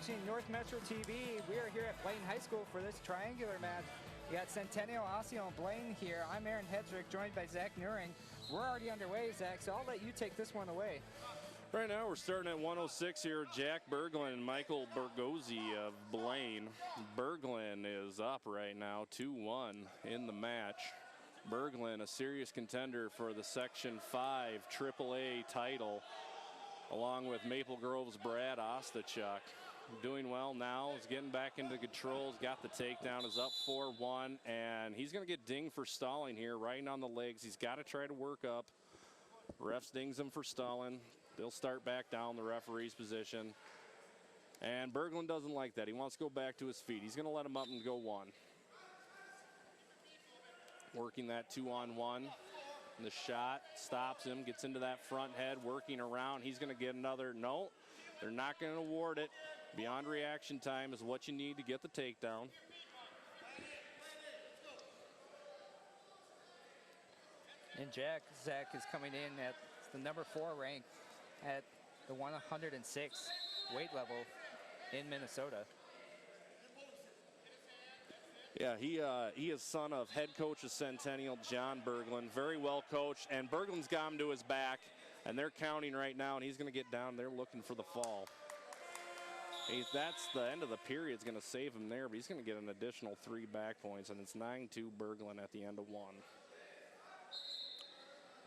watching North Metro TV. We are here at Blaine High School for this triangular match. We got Centennial, Osseo, and Blaine here. I'm Aaron Hedrick, joined by Zach Nuring. We're already underway, Zach, so I'll let you take this one away. Right now we're starting at 106 here. Jack Berglund and Michael Bergozzi of Blaine. Berglund is up right now, 2-1 in the match. Berglund, a serious contender for the Section 5 AAA title, along with Maple Grove's Brad Ostachuk. Doing well now, is getting back into control, has got the takedown, is up 4-1, and he's going to get dinged for stalling here, right on the legs. He's got to try to work up. Refs dings him for stalling. They'll start back down the referee's position. And Berglund doesn't like that. He wants to go back to his feet. He's going to let him up and go one. Working that 2-on-1. And the shot stops him, gets into that front head, working around. He's going to get another. No, they're not going to award it. Beyond reaction time is what you need to get the takedown. And Zach is coming in at the number 4 rank at the 106 weight level in Minnesota. Yeah, he is son of head coach of Centennial, John Berglund. Very well coached, and Berglund's got him to his back, and they're counting right now, and he's going to get down there looking for the fall. That's the end of the period. It's going to save him there, but he's going to get an additional 3 back points, and it's 9-2 Berglund at the end of 1.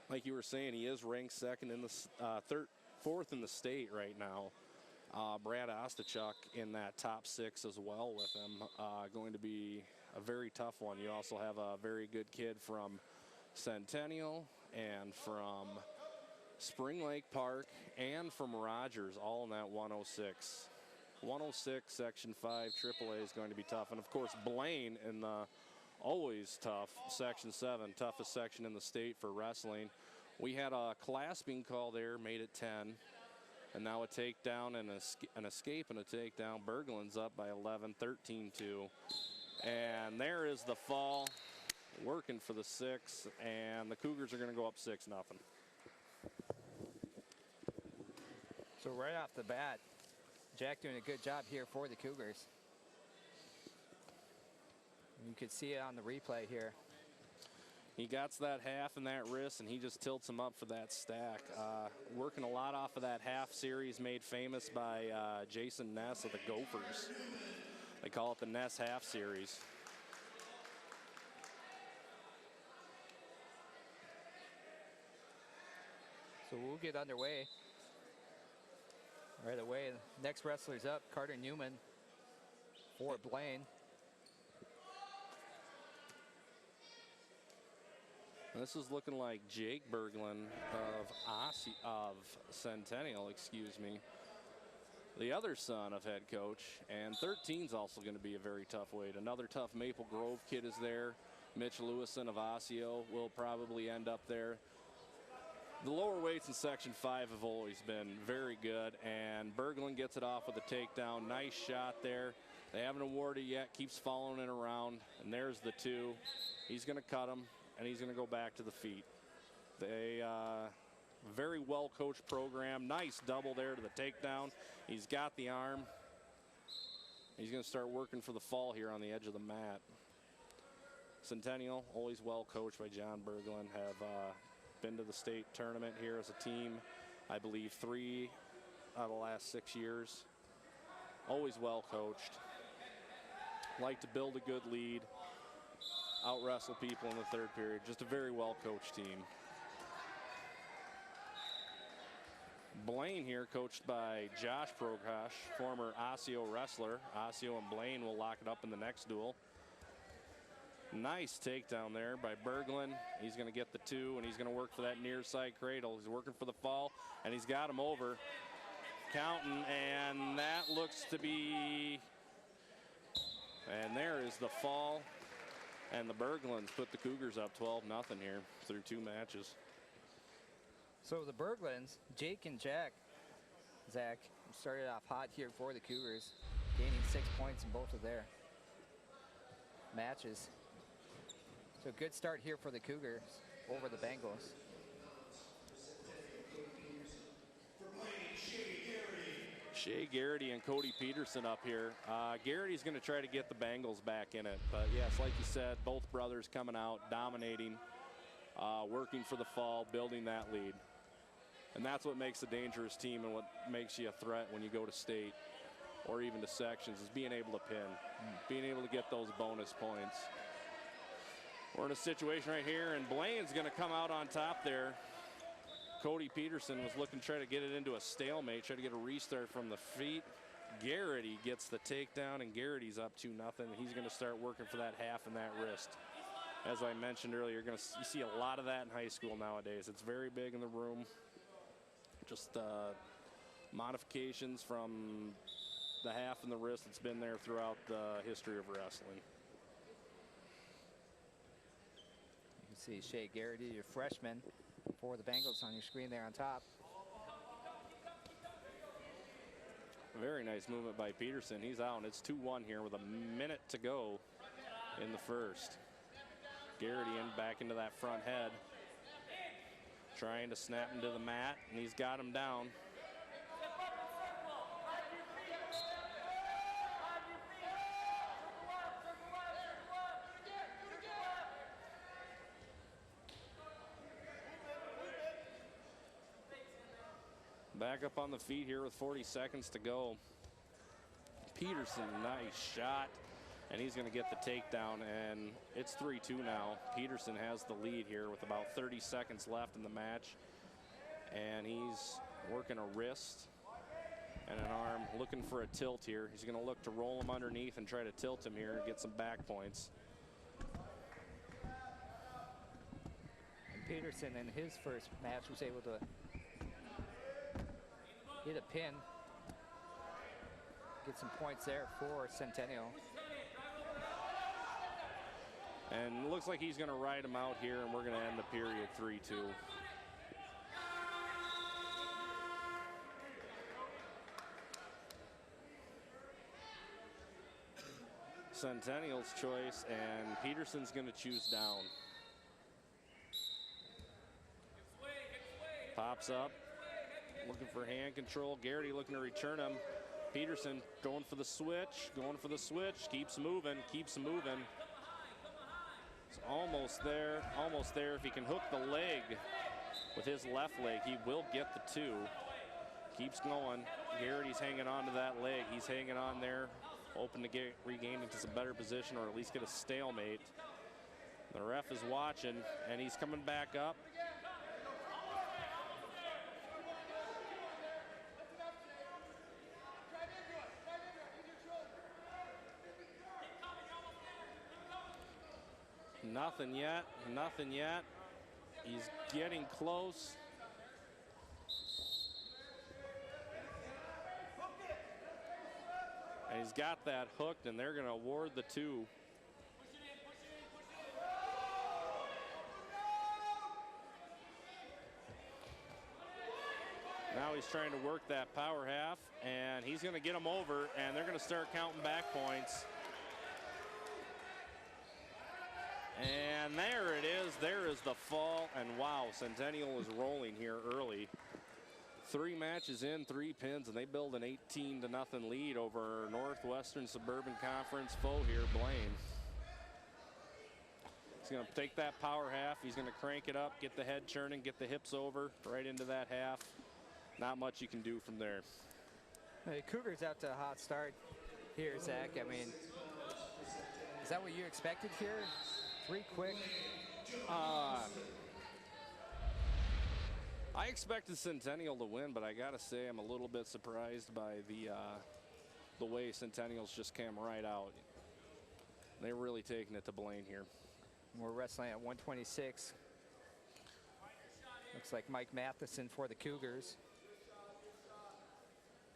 Like you were saying, he is ranked second in the fourth in the state right now. Brad Ostachuk in that top 6 as well with him. Going to be a very tough one. You also have a very good kid from Centennial and from Spring Lake Park and from Rogers, all in that 106. 106 Section 5 AAA is going to be tough. And, of course, Blaine in the always tough Section 7, toughest section in the state for wrestling. We had a clasping call there, made it 10. And now a takedown and an escape and a takedown. Berglund's up by 11, 13-2. And there is the fall, working for the 6, and the Cougars are going to go up 6-0. So right off the bat, Jack doing a good job here for the Cougars. You could see it on the replay here. He got that half in that wrist, and he just tilts him up for that stack. Working a lot off of that half series made famous by Jason Ness of the Gophers. They call it the Ness half series. So we'll get underway right away. Next wrestler's up, Carter Newman for Blaine. This is looking like Jake Berglund of Centennial, excuse me. The other son of head coach, and 13's also going to be a very tough weight. Another tough Maple Grove kid is there. Mitch Lewison of Osseo will probably end up there. The lower weights in Section 5 have always been very good, and Berglund gets it off with a takedown. Nice shot there. They haven't awarded yet, keeps following it around, and there's the 2. He's going to cut him, and he's going to go back to the feet. They very well coached program. Nice double there to the takedown. He's got the arm. He's going to start working for the fall here on the edge of the mat. Centennial, always well coached by John Berglund, have been to the state tournament here as a team, I believe 3 out of the last 6 years. Always well coached. Like to build a good lead. Out wrestle people in the 3rd period. Just a very well coached team. Blaine here, coached by Josh Prokosh, former Osseo wrestler. Osseo and Blaine will lock it up in the next duel. Nice takedown there by Berglund. He's going to get the 2, and he's going to work for that near side cradle. He's working for the fall, and he's got him over. Counting, and that looks to be, and there is the fall. And the Berglunds put the Cougars up 12-0 here through 2 matches. So the Berglunds, Jake and Zach, started off hot here for the Cougars, gaining 6 points in both of their matches. So good start here for the Cougars over the Bengals. Shea Garrity and Cody Peterson up here. Garrity's going to try to get the Bengals back in it. But yes, like you said, both brothers coming out, dominating, working for the fall, building that lead. And that's what makes a dangerous team and what makes you a threat when you go to state or even to sections, is being able to pin, being able to get those bonus points. We're in a situation right here, and Blaine's going to come out on top there. Cody Peterson was looking to try to get it into a stalemate, try to get a restart from the feet. Garrity gets the takedown, and Garrity's up 2-0. He's going to start working for that half and that wrist. As I mentioned earlier, you see a lot of that in high school nowadays. It's very big in the room. Just modifications from the half and the wrist. It's been there throughout the history of wrestling. You can see Shea Garrity, your freshman, for the Bengals on your screen there on top. Very nice movement by Peterson. He's out, and it's 2-1 here with a minute to go in the first. Garrity back into that front head, trying to snap him to the mat, and he's got him down. Back up on the feet here with 40 seconds to go. Peterson, nice shot, and he's going to get the takedown, and it's 3-2 now. Peterson has the lead here with about 30 seconds left in the match, and he's working a wrist and an arm, looking for a tilt here. He's going to look to roll him underneath and try to tilt him here and get some back points. And Peterson in his first match was able to get a pin, get some points there for Centennial. And it looks like he's going to ride him out here, and we're going to end the period 3-2. Centennial's choice, and Peterson's going to choose down. Pops up, looking for hand control. Garrity looking to return him. Peterson going for the switch, keeps moving, It's almost there, If he can hook the leg with his left leg, he will get the 2. Keeps going. Garrity's hanging on to that leg. He's hanging on there, hoping to regain into some better position or at least get a stalemate. The ref is watching, and he's coming back up. Nothing yet. He's getting close. And he's got that hooked, and they're going to award the 2. Now he's trying to work that power half, and he's going to get him over, and they're going to start counting back points. And there it is. There is the fall. And wow, Centennial is rolling here early. 3 matches in, 3 pins, and they build an 18-0 lead over Northwestern Suburban Conference foe here, Blaine. He's going to take that power half. He's going to crank it up, get the head churning, get the hips over right into that half. Not much you can do from there. The Cougars out to a hot start here, Zach. I mean, is that what you expected here? 3 quick. I expected Centennial to win, but I gotta say I'm a little bit surprised by the way Centennial's just came right out. They're really taking it to Blaine here. We're wrestling at 126. Looks like Mike Matheson for the Cougars.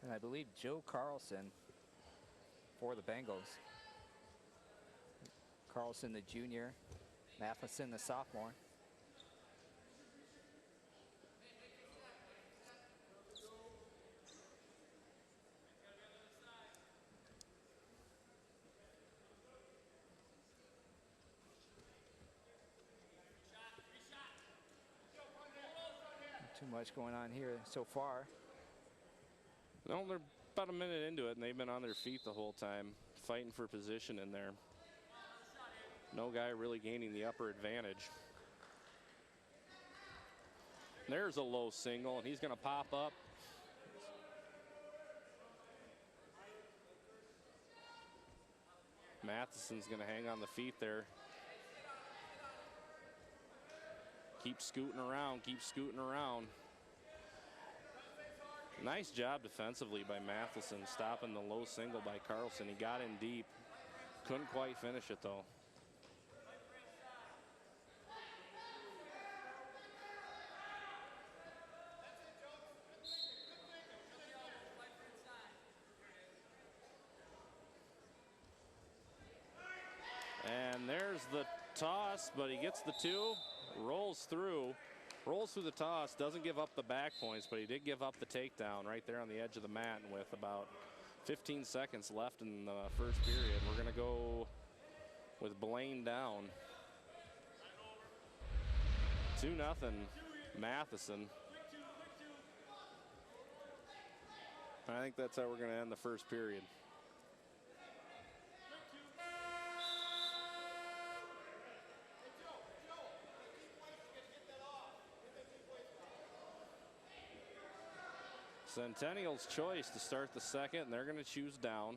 And I believe Joe Carlson for the Bengals. Carlson, the junior, Matheson, the sophomore. Not too much going on here so far. No, they're about a minute into it, and they've been on their feet the whole time, fighting for position in there. No guy really gaining the upper advantage. There's a low single, and he's going to pop up. Matheson's going to hang on the feet there. Keep scooting around, keep scooting around. Nice job defensively by Matheson, stopping the low single by Carlson. He got in deep. Couldn't quite finish it, though. And there's the toss, but he gets the two, rolls through the toss, doesn't give up the back points, but he did give up the takedown right there on the edge of the mat. And with about 15 seconds left in the first period, we're going to go with Blaine down. 2-0 Matheson. I think that's how we're going to end the first period. Centennial's choice to start the second, and they're going to choose down.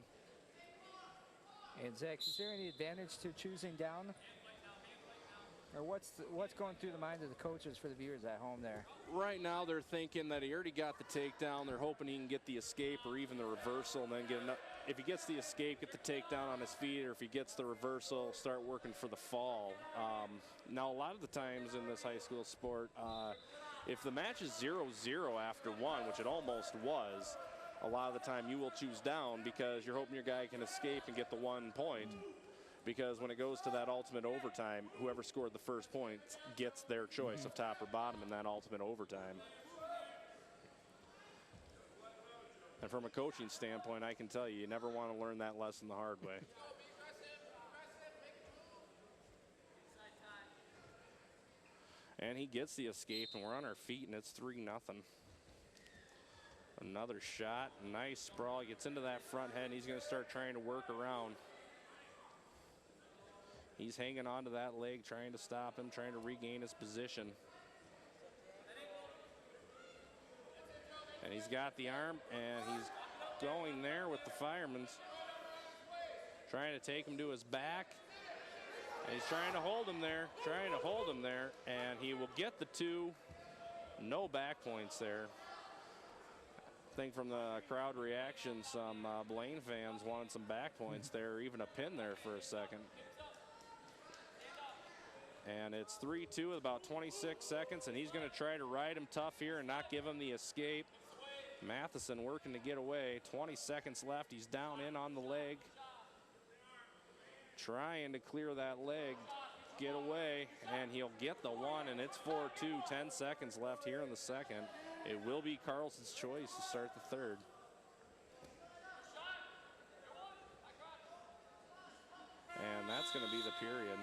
And Zach, is there any advantage to choosing down? Or what's going through the mind of the coaches for the viewers at home there? Right now they're thinking that he already got the takedown. They're hoping he can get the escape or even the reversal, and then get enough. If he gets the escape, get the takedown on his feet, or if he gets the reversal, start working for the fall. Now, a lot of the times in this high school sport, if the match is 0-0 after one, which it almost was, a lot of the time you will choose down because you're hoping your guy can escape and get the 1 point. Because when it goes to that ultimate overtime, whoever scored the first point gets their choice of top or bottom in that ultimate overtime. And from a coaching standpoint, I can tell you, you never want to learn that lesson the hard way. And he gets the escape, and we're on our feet, and it's 3-0. Another shot, nice sprawl, gets into that front head, and he's going to start trying to work around. He's hanging on to that leg, trying to stop him, trying to regain his position. And he's got the arm, and he's going there with the fireman's. Trying to take him to his back. And he's trying to hold him there, and he will get the two. No back points there. I think from the crowd reaction, some Blaine fans wanted some back points there, or even a pin there for a second. And it's 3-2 with about 26 seconds, and he's going to try to ride him tough here and not give him the escape. Matheson working to get away. 20 seconds left. He's down in on the leg. Trying to clear that leg, get away, and he'll get the one, and it's 4-2. 10 seconds left here in the second. It will be Carlson's choice to start the third. And that's going to be the period.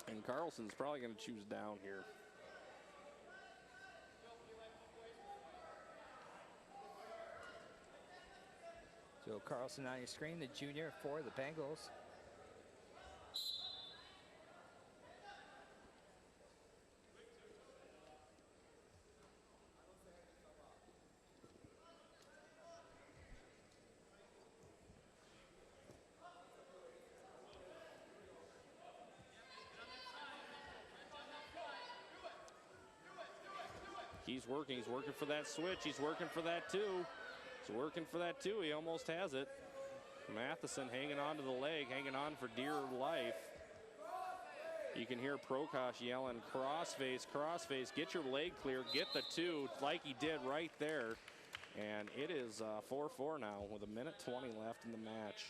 And Carlson's probably going to choose down here. Joe Carlson on your screen, the junior for the Bengals. He's working for that switch. He's working for that two. He's working for that two. He almost has it. Matheson hanging on to the leg, hanging on for dear life. You can hear Prokosh yelling, crossface, crossface, get your leg clear, get the two, like he did right there. And it is 4-4 now with 1:20 left in the match.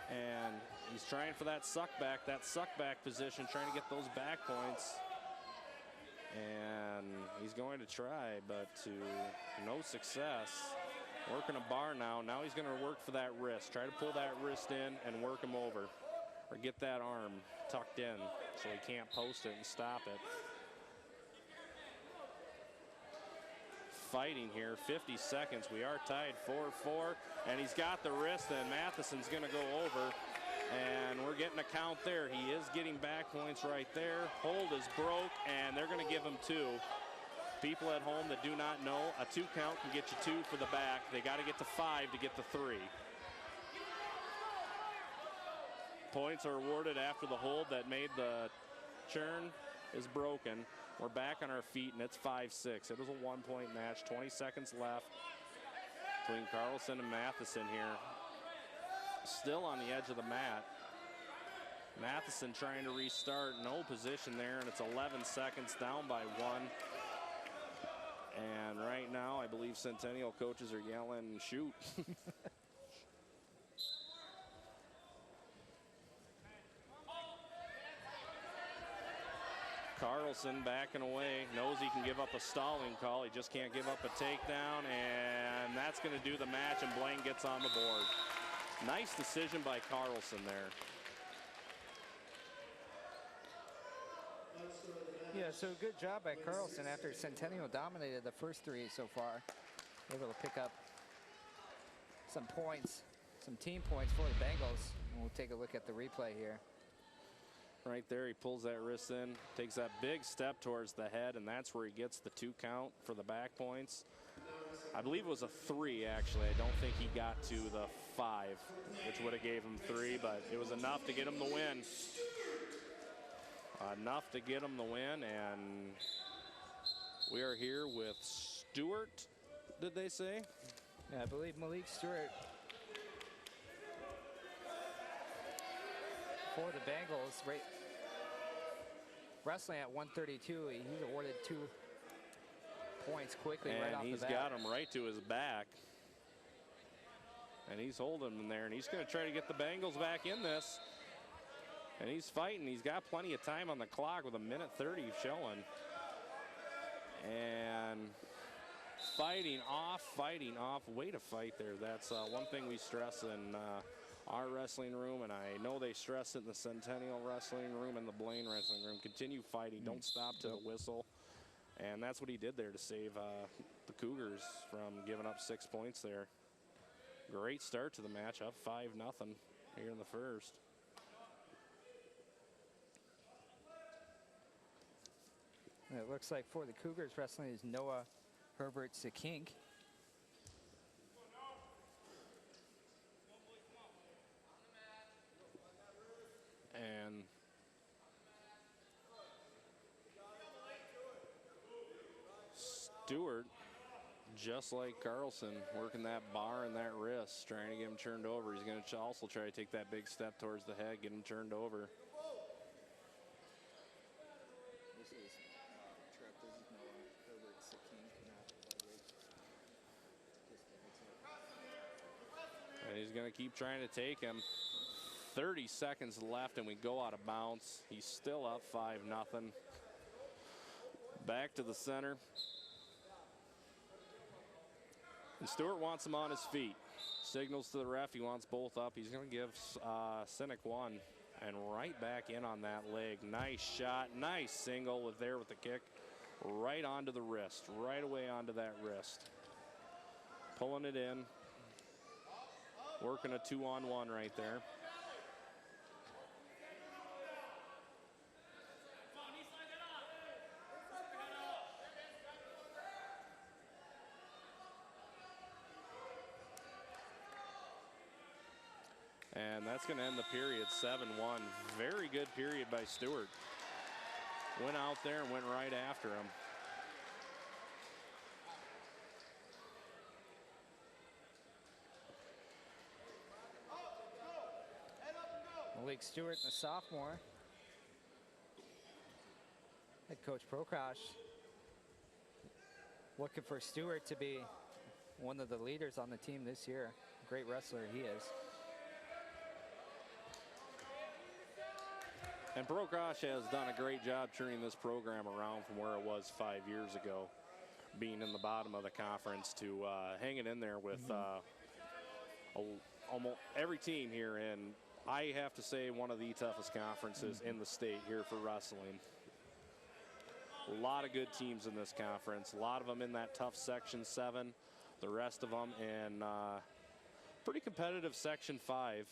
And he's trying for that suck back position, trying to get those back points. And he's going to try, but to no success. Working a bar now. Now he's going to work for that wrist. Try to pull that wrist in and work him over. Or get that arm tucked in so he can't post it and stop it. fighting here. 50 seconds. We are tied 4-4. And he's got the wrist, and Matheson's going to go over. And we're getting a count there. He is getting back points right there. Hold is broke, and they're going to give him 2. People at home that do not know, a 2 count can get you 2 for the back. They got to get to 5 to get the 3. Points are awarded after the hold that made the churn is broken. We're back on our feet, and it's 5-6. It was a 1-point match. 20 seconds left between Carlson and Matheson here. Still on the edge of the mat. Matheson trying to restart. No position there, and it's 11 seconds, down by 1. And right now, I believe Centennial coaches are yelling, shoot. Carlson backing away, knows he can give up a stalling call. He just can't give up a takedown, and that's going to do the match, and Blaine gets on the board. Nice decision by Carlson there. Yeah, so good job by Carlson after Centennial dominated the first 3 so far. Able to pick up some points, some team points for the Bengals. And we'll take a look at the replay here. Right there, he pulls that wrist in, takes that big step towards the head, and that's where he gets the 2 count for the back points. I believe it was a 3, actually. I don't think he got to the 5, which would have gave him 3, but it was enough to get him the win. Enough to get him the win, and we are here with Stewart, did they say? Yeah, I believe Malik Stewart for the Bengals. Right, wrestling at 132, he's awarded 2 points quickly right off the bat. And he's got him right to his back. And he's holding him there, and he's going to try to get the Bengals back in this. And he's fighting. He's got plenty of time on the clock with 1:30 showing. And fighting off. Way to fight there. That's one thing we stress in our wrestling room, and I know they stress it in the Centennial wrestling room and the Blaine wrestling room. Continue fighting. Don't stop to the whistle. And that's what he did there to save the Cougars from giving up 6 points there. Great start to the match, up 5-0 here in the first. It looks like for the Cougars, wrestling is Noah Herbert Sekink. And Stewart, just like Carlson, working that bar and that wrist, trying to get him turned over. He's going to also try to take that big step towards the head, get him turned over. And he's going to keep trying to take him. 30 seconds left, and we go out of bounds. He's still up 5-0. Back to the center. And Stewart wants him on his feet. Signals to the ref. He wants both up. He's going to give Sinek 1. And right back in on that leg. Nice shot. Nice single with the kick. Right onto the wrist. Right away onto that wrist. Pulling it in. Working a 2-on-1 right there. And that's going to end the period 7-1. Very good period by Stewart. Went out there and went right after him. Malik Stewart, the sophomore. Head coach Prokrosh looking for Stewart to be one of the leaders on the team this year. Great wrestler he is. And Prokrosh has done a great job turning this program around from where it was 5 years ago, being in the bottom of the conference to hanging in there with almost every team here. And I have to say, one of the toughest conferences in the state here for wrestling. A lot of good teams in this conference. A lot of them in that tough Section 7. The rest of them in pretty competitive Section 5.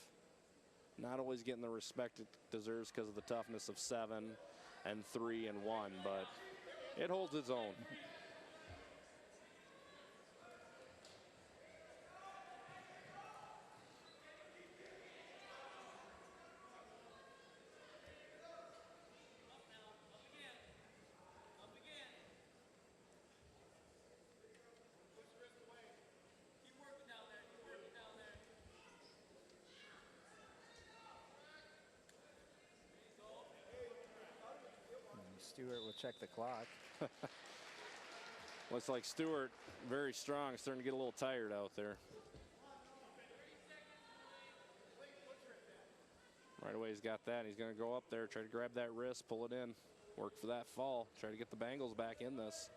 Not always getting the respect it deserves because of the toughness of 7 and 3 and 1, but it holds its own. Stewart will check the clock. Looks like Stewart, very strong, starting to get a little tired out there. Right away he's got that. He's going to go up there, try to grab that wrist, pull it in, work for that fall, try to get the Bengals back in this.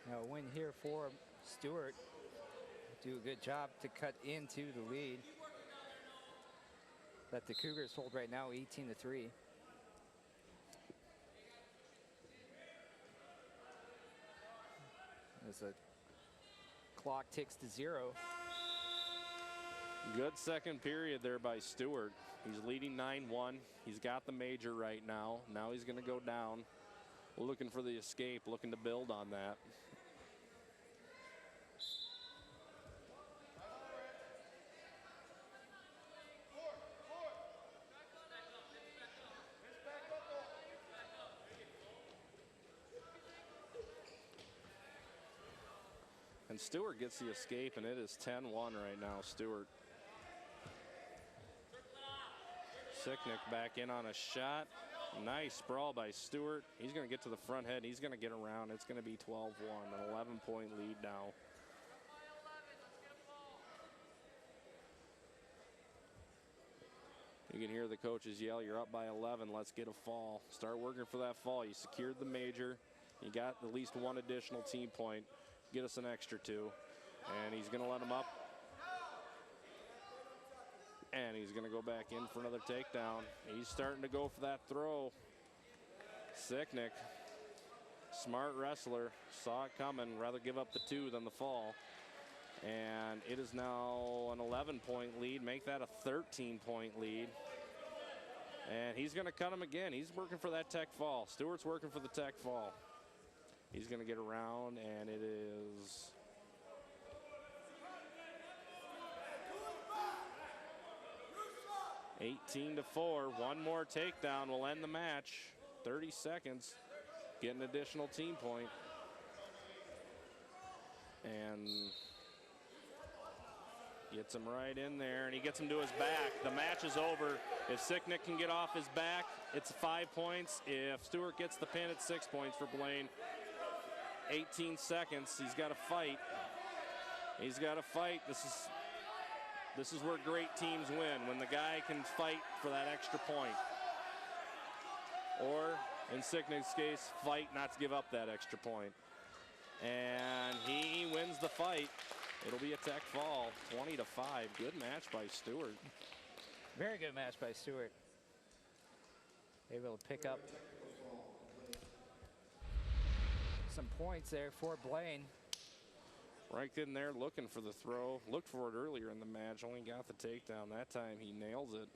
Now a win here for Stewart. Do a good job to cut into the lead that the Cougars hold right now, 18-3. As the clock ticks to 0. Good second period there by Stewart. He's leading 9-1. He's got the major right now. Now he's going to go down, looking for the escape, looking to build on that. And Stewart gets the escape, and it is 10-1 right now, Stewart. Sicknick back in on a shot. Nice sprawl by Stewart. He's going to get to the front head. He's going to get around. It's going to be 12-1, an 11-point lead now. You can hear the coaches yell, "You're up by 11, let's get a fall." Start working for that fall. You secured the major. You got at least one additional team point. Get us an extra 2. And he's going to let him up. And he's going to go back in for another takedown. He's starting to go for that throw. Sicknick, smart wrestler, saw it coming, rather give up the 2 than the fall. And it is now an 11-point lead, make that a 13-point lead. And he's going to cut him again. He's working for that tech fall. Stewart's working for the tech fall. He's going to get around, and it is (18-4). One more takedown will end the match. 30 seconds. Get an additional team point. And gets him right in there, and he gets him to his back. The match is over. If Sicknick can get off his back, it's 5 points. If Stewart gets the pin, it's 6 points for Blaine. 18 seconds. He's got to fight. He's got to fight. This is where great teams win, when the guy can fight for that extra point. Or, in Sicknick's case, fight not to give up that extra point. And he wins the fight. It'll be a tech fall, 20-5. Good match by Stewart. Very good match by Stewart. Able to pick up some points there for Blaine. Right in there looking for the throw. Looked for it earlier in the match, only got the takedown. That time he nails it.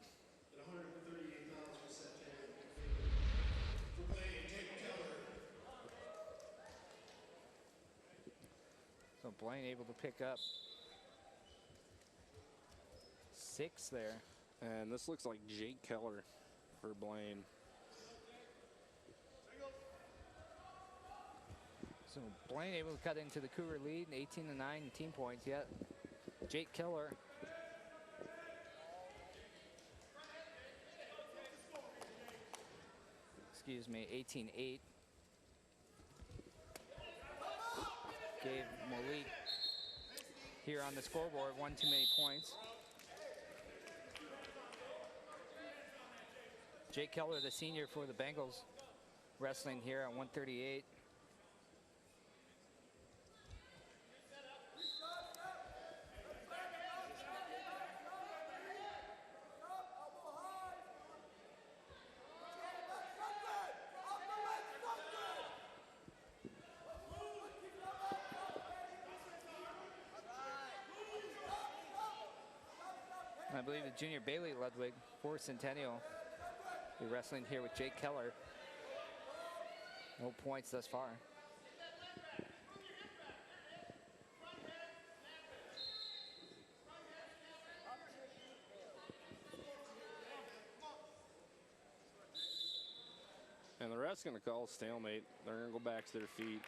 So Blaine able to pick up 6 there. And this looks like Jake Keller for Blaine. So Blaine able to cut into the Cougar lead, 18-9 team points yet. Jake Keller. Excuse me, 18-8. Gave Malik here on the scoreboard one too many points. Jake Keller, the senior for the Bengals, wrestling here at 138. I believe the junior Bailey Ludwig for Centennial. Be wrestling here with Jake Keller. No points thus far. And the ref's going to call a stalemate. They're going to go back to their feet.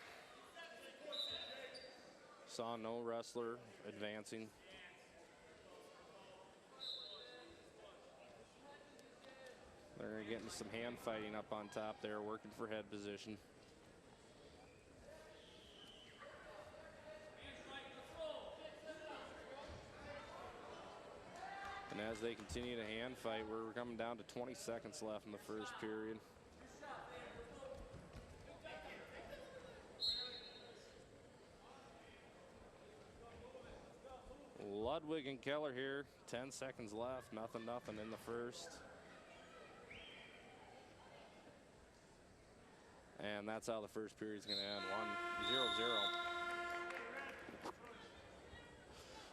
Saw no wrestler advancing. They're getting some hand fighting up on top there, working for head position. And as they continue to hand fight, we're coming down to 20 seconds left in the first period. Ludwig and Keller here, 10 seconds left, nothing in the first. And that's how the first period is going to end, 1-0-0.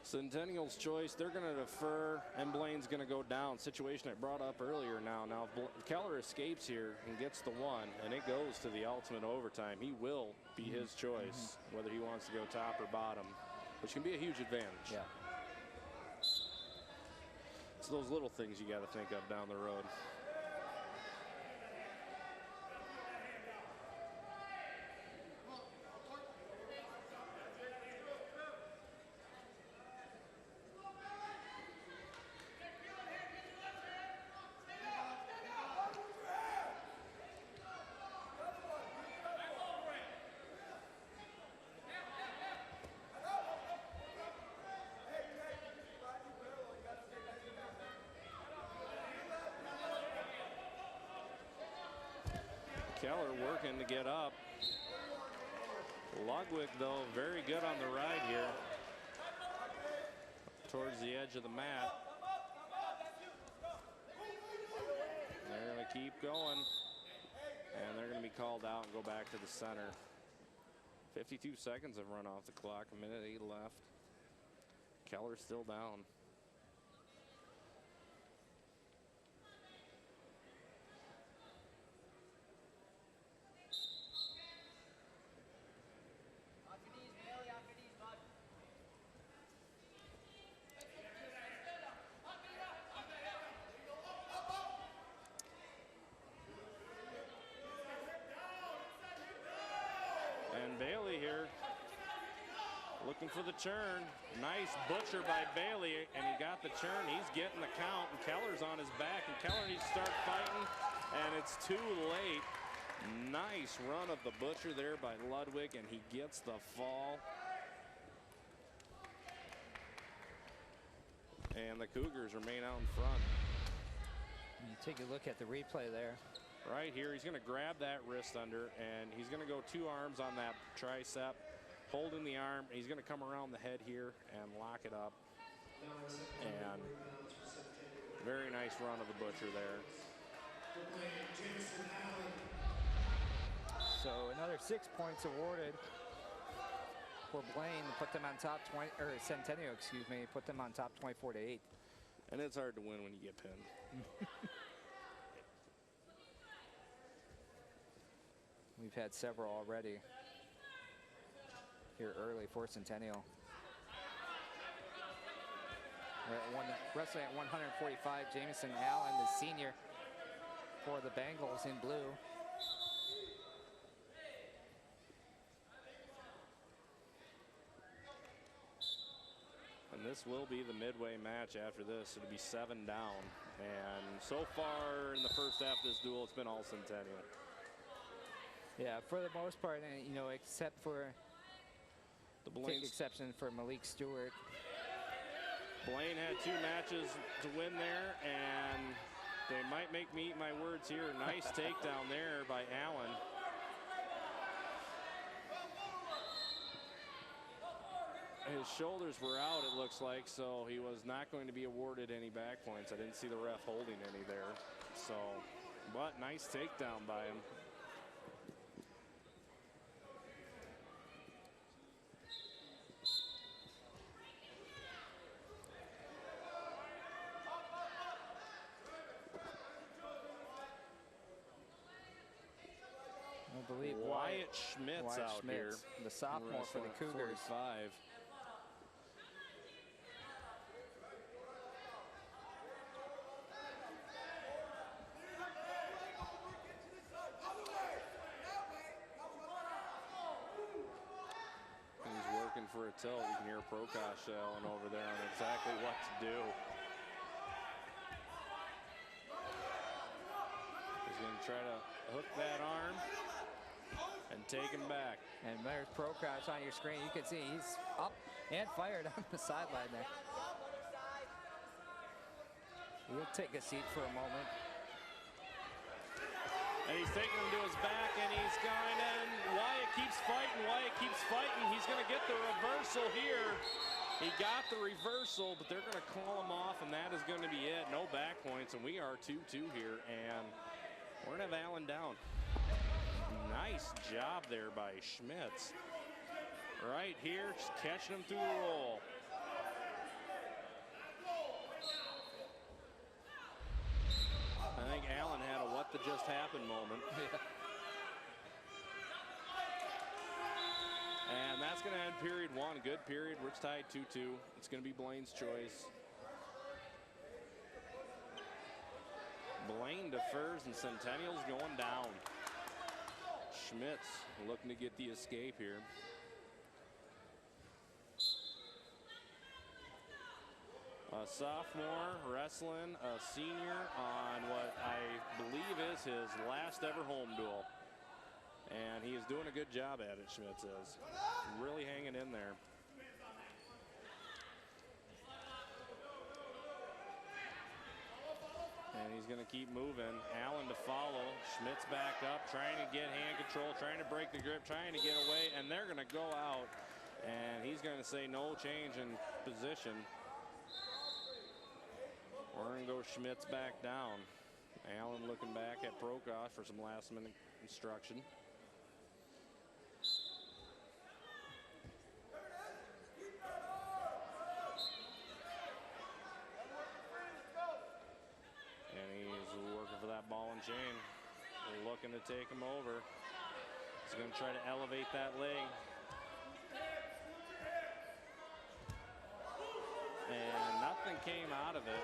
Centennial's choice, they're going to defer, and Blaine's going to go down. Situation I brought up earlier now. Now, if Keller escapes here and gets the one, and it goes to the ultimate overtime, he will be his choice, whether he wants to go top or bottom, which can be a huge advantage. Yeah. It's those little things you got to think of down the road. Keller working to get up. Ludwig, though, very good on the ride here. Towards the edge of the mat. They're going to keep going. And they're going to be called out and go back to the center. 52 seconds have run off the clock, 1:08 left. Keller's still down. And Bailey here looking for the turn. Nice butcher by Bailey, and he got the turn. He's getting the count, and Keller's on his back, and Keller needs to start fighting, and it's too late. Nice run of the butcher there by Ludwig, and he gets the fall. And the Cougars remain out in front. You take a look at the replay there. Right here, he's going to grab that wrist under, and he's going to go 2 arms on that tricep, holding the arm. He's going to come around the head here and lock it up. And very nice run of the butcher there. So another 6 points awarded for Blaine to put them on top 20, or Centennial, excuse me, put them on top 24-8. And it's hard to win when you get pinned. We've had several already here early for Centennial. Wrestling at 145, Jamison Allen, the senior for the Bengals in blue. And this will be the midway match after this. It'll be 7 down. And so far in the first half of this duel, it's been all Centennial. Yeah, for the most part, you know, except for the Blaine exception for Malik Stewart. Blaine had 2 matches to win there, and they might make me eat my words here. Nice takedown there by Allen. His shoulders were out, it looks like, so he was not going to be awarded any back points. I didn't see the ref holding any there. So, but nice takedown by him. believe Wyatt Schmitz out here. The sophomore for the Cougars. 45. He's working for a tilt. You can hear Prokosh yelling over there on exactly what to do. He's going to try to hook that arm and take him back. And there's Prokosh on your screen. You can see he's up and fired on the sideline there. He'll take a seat for a moment. And he's taking him to his back, and he's going in. Wyatt keeps fighting. Wyatt keeps fighting. He's going to get the reversal here. He got the reversal, but they're going to call him off, and that is going to be it. No back points, and we are 2-2 here, and we're going to have Allen down. Nice job there by Schmitz. Right here, just catching him through the roll. I think Allen had a what the just happened moment. Yeah. And that's going to end period one. Good period. We're tied 2-2. It's going to be Blaine's choice. Blaine defers and Centennial's going down. Schmitz looking to get the escape here. A sophomore wrestling a senior on what I believe is his last ever home duel. And he is doing a good job at it, Schmitz is. Really hanging in there. And he's going to keep moving. Allen to follow. Schmitz back up, trying to get hand control, trying to break the grip, trying to get away. And they're going to go out. And he's going to say no change in position. We're going to go Schmitz back down. Allen looking back at Prokosh for some last minute instruction. And he's working for that ball and chain. Looking to take him over. He's going to try to elevate that leg. And nothing came out of it.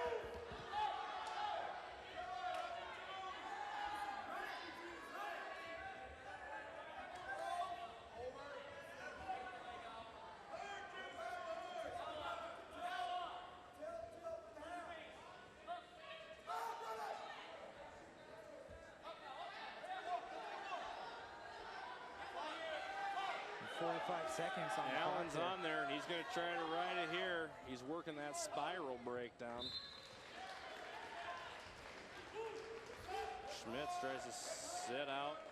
Seconds on Allen's on there, and he's going to try to ride it here. He's working that spiral breakdown. Schmitz tries to sit out.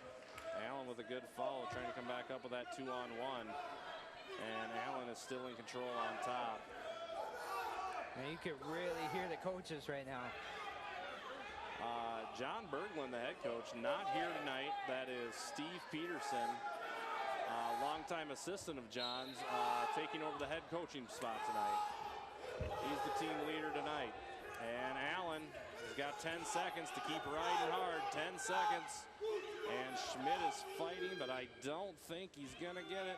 Allen with a good follow, trying to come back up with that 2-on-1. And Allen is still in control on top. And you can really hear the coaches right now. John Berglund, the head coach, not here tonight. That is Steve Peterson, longtime assistant of John's, taking over the head coaching spot tonight. He's the team leader tonight. And Allen has got 10 seconds to keep riding hard. 10 seconds. And Schmidt is fighting, but I don't think he's going to get it.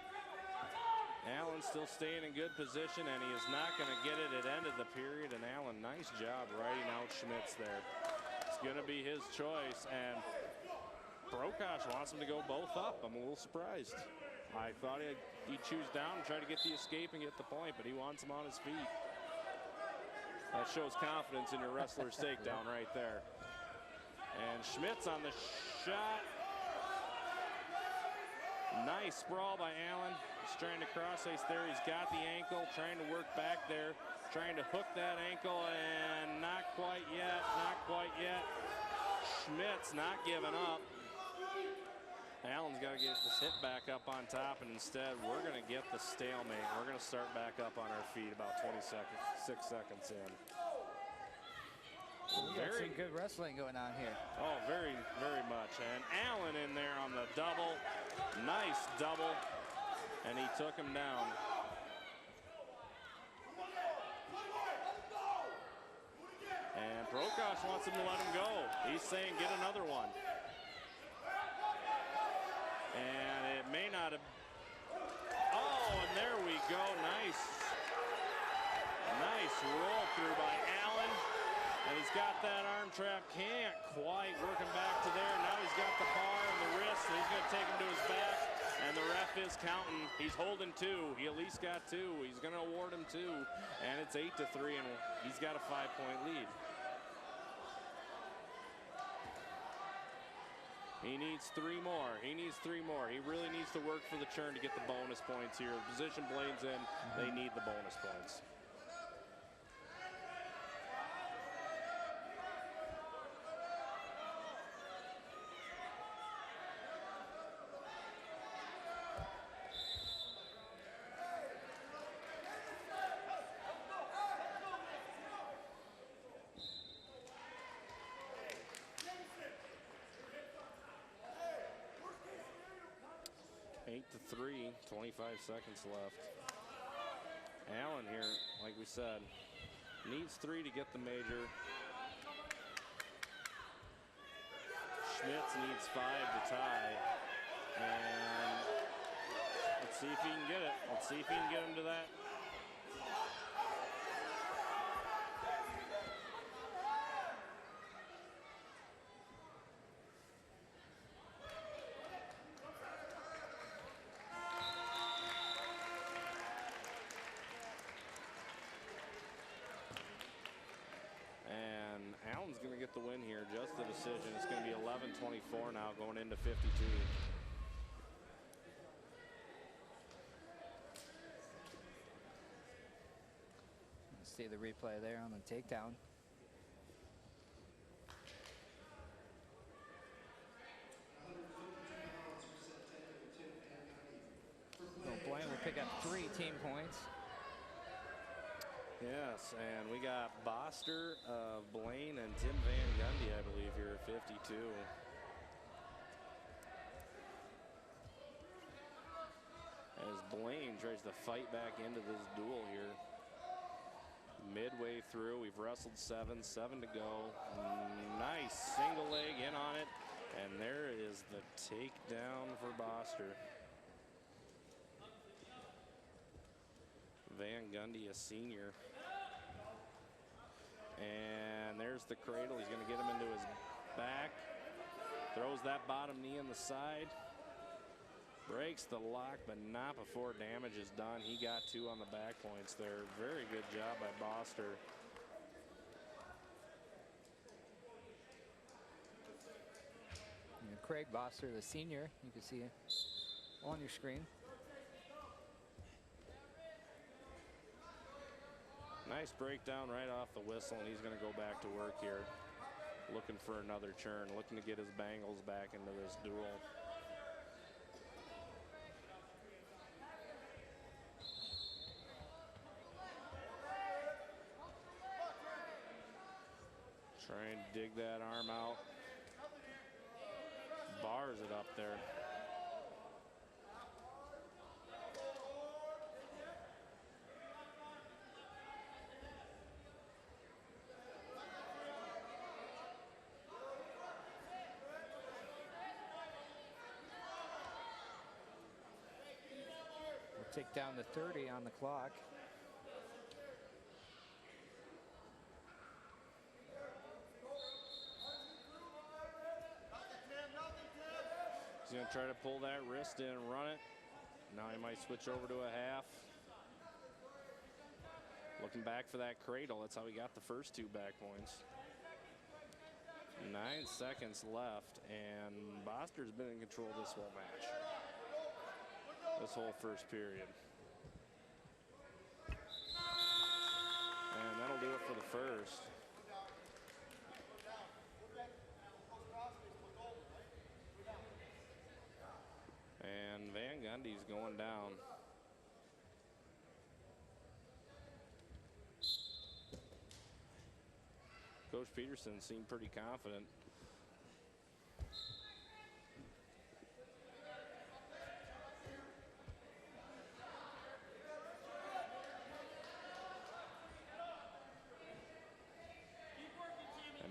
Allen still staying in good position, and he is not going to get it at end of the period. And Allen, nice job riding out Schmitz there. It's going to be his choice, and Prokosh wants him to go both up. I'm a little surprised. I thought he'd choose down and try to get the escape and get the point, but he wants him on his feet. That shows confidence in your wrestler's takedown right there. And Schmitz on the shot. Nice sprawl by Allen. He's trying to cross ice there. He's got the ankle, trying to work back there, trying to hook that ankle, and not quite yet, not quite yet. Schmitz not giving up. Allen's got to get this hit back up on top, and instead we're going to get the stalemate. We're going to start back up on our feet about 6 seconds in. We got some good wrestling going on here. Oh, very, very much. And Allen in there on the double. Nice double. And he took him down. And Prokosh wants him to let him go. He's saying get another one. roll through by Allen. And he's got that arm trap, can't quite working back to there. Now he's got the bar and the wrist, and he's going to take him to his back. And the ref is counting. He's holding 2. He at least got 2. He's going to award him 2. And it's 8-3, and he's got a 5-point lead. He needs 3 more. He needs 3 more. He really needs to work for the turn to get the bonus points here. The position Blaine's in, they need the bonus points. Eight to 3, 25 seconds left. Allen here, like we said, needs 3 to get the major. Schmitz needs 5 to tie. And let's see if he can get it. Let's see if he can get him to that. Going to get the win here, just the decision. It's going to be 11-24 now, going into 52. See the replay there on the takedown. So Blaine will pick up 3 team points. Yes, and we got Boster, Blaine, and Tim Van Gundy, I believe, here at 52. As Blaine tries to fight back into this duel here. Midway through, we've wrestled 7 to go. Nice single leg in on it, and there is the takedown for Boster. Van Gundy, a senior. And there's the cradle. He's going to get him into his back. Throws that bottom knee in the side. Breaks the lock, but not before damage is done. He got 2 on the back points there. Very good job by Boster. And Craig Boster, the senior, you can see it on your screen. Nice breakdown right off the whistle, and he's going to go back to work here. Looking for another turn, looking to get his Bengals back into this duel. Trying to dig that arm out. Bars it up there. Take down to 30 on the clock. He's going to try to pull that wrist in and run it. Now he might switch over to a half. Looking back for that cradle. That's how he got the first 2 back points. 9 seconds left, and Boster's been in control this whole match. This whole first period. And that'll do it for the first. And Van Gundy's going down. Coach Peterson seemed pretty confident.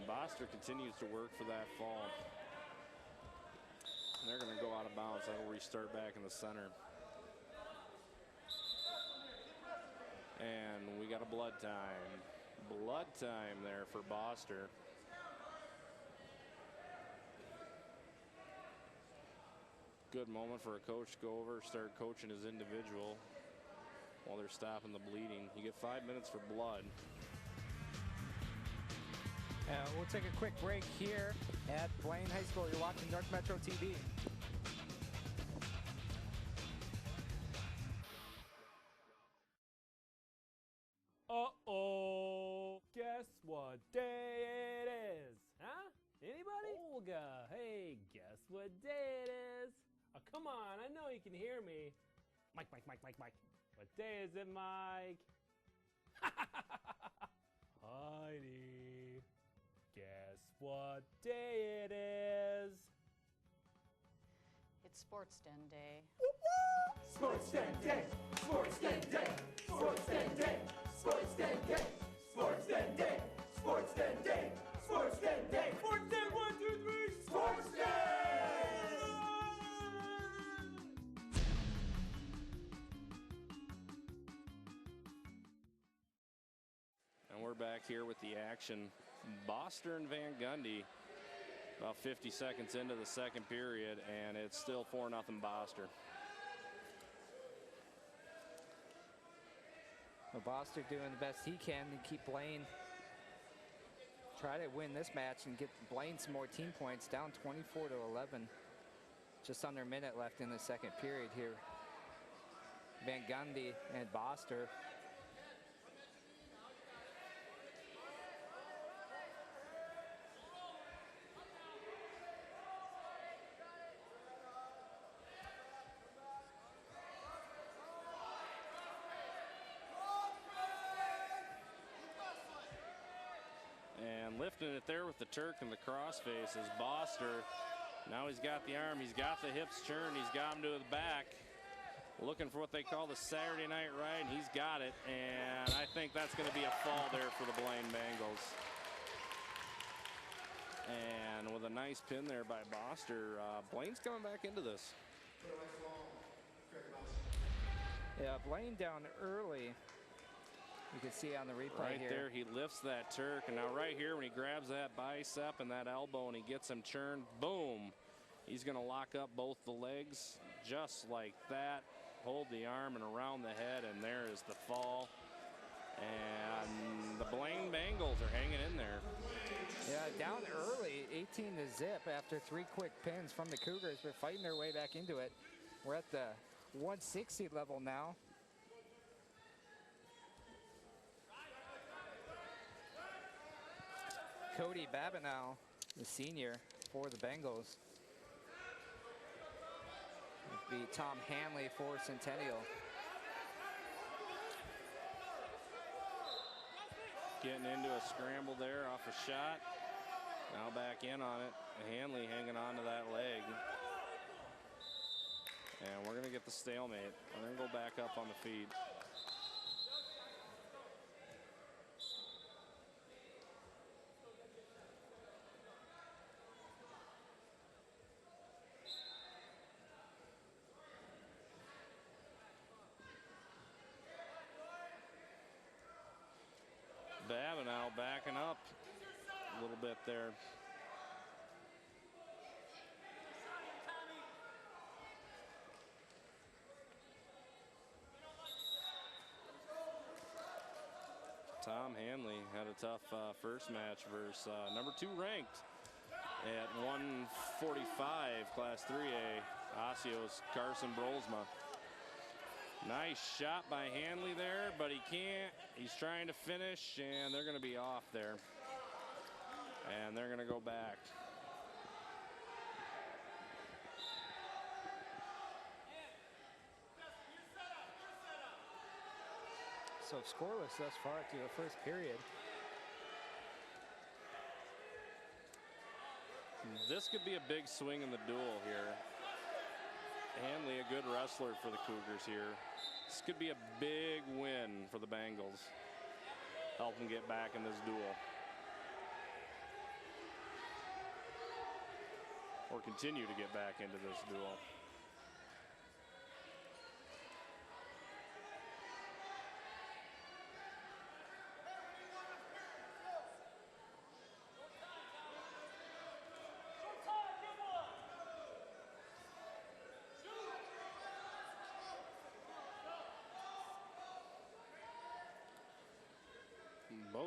Boster continues to work for that fall. And they're going to go out of bounds. That'll restart back in the center. And we got a blood time. Blood time there for Boster. Good moment for a coach to go over, start coaching his individual while they're stopping the bleeding. You get 5 minutes for blood. We'll take a quick break here at Blaine High School. You're watching North Metro TV. Uh-oh. Guess what day it is? Huh? Anybody? Olga. Hey, guess what day it is? Oh, come on. I know you can hear me. Mike. What day is it, Mike? Heidi. Guess what day it is? It's Sports Den Day. Sports Den Day! Sports Den Day! Sports Den Day! Sports Den Day! Sports Den Day! Sports Den Day! Sports Den Day! Sports Den 1, 2, 3! Sports Den! And we're back here with the action. Boster and Van Gundy about 50 seconds into the second period, and it's still 4-0 Boster. Well, Boster doing the best he can to keep Blaine. Try to win this match and get Blaine some more team points, down 24-11. Just under a minute left in the second period here. Van Gundy and Boster. And lifting it there with the Turk and the crossface is Boster. Now he's got the arm, he's got the hips turned, he's got him to the back. Looking for what they call the Saturday night ride, and he's got it. And I think that's going to be a fall there for the Blaine Bengals. And with a nice pin there by Boster, Blaine's coming back into this. Yeah, Blaine down early. You can see on the replay Right here. there, he lifts that Turk, and now right here when he grabs that bicep and that elbow and he gets him turned, boom. He's going to lock up both the legs just like that, hold the arm and around the head, and there is the fall. And the Blaine Bengals are hanging in there. Yeah, down early, 18-0 after 3 quick pins from the Cougars. They're fighting their way back into it. We're at the 160 level now. Cody Babineau, the senior for the Bengals. It'd be Tom Hanley for Centennial. Getting into a scramble there off a shot. Now back in on it. Hanley hanging on to that leg. And we're going to get the stalemate. We're going to go back up on the feet. Babineau backing up a little bit there. Tom Hanley had a tough first match versus number 2 ranked at 145 Class 3A, Osceo's Carson Brolsma. Nice shot by Hanley there, but he can't. He's trying to finish, and they're going to be off there. And they're going to go back. So scoreless thus far through the first period. This could be a big swing in the duel here. Hanley, a good wrestler for the Cougars here. This could be a big win for the Bengals. Help them get back in this duel. Or continue to get back into this duel.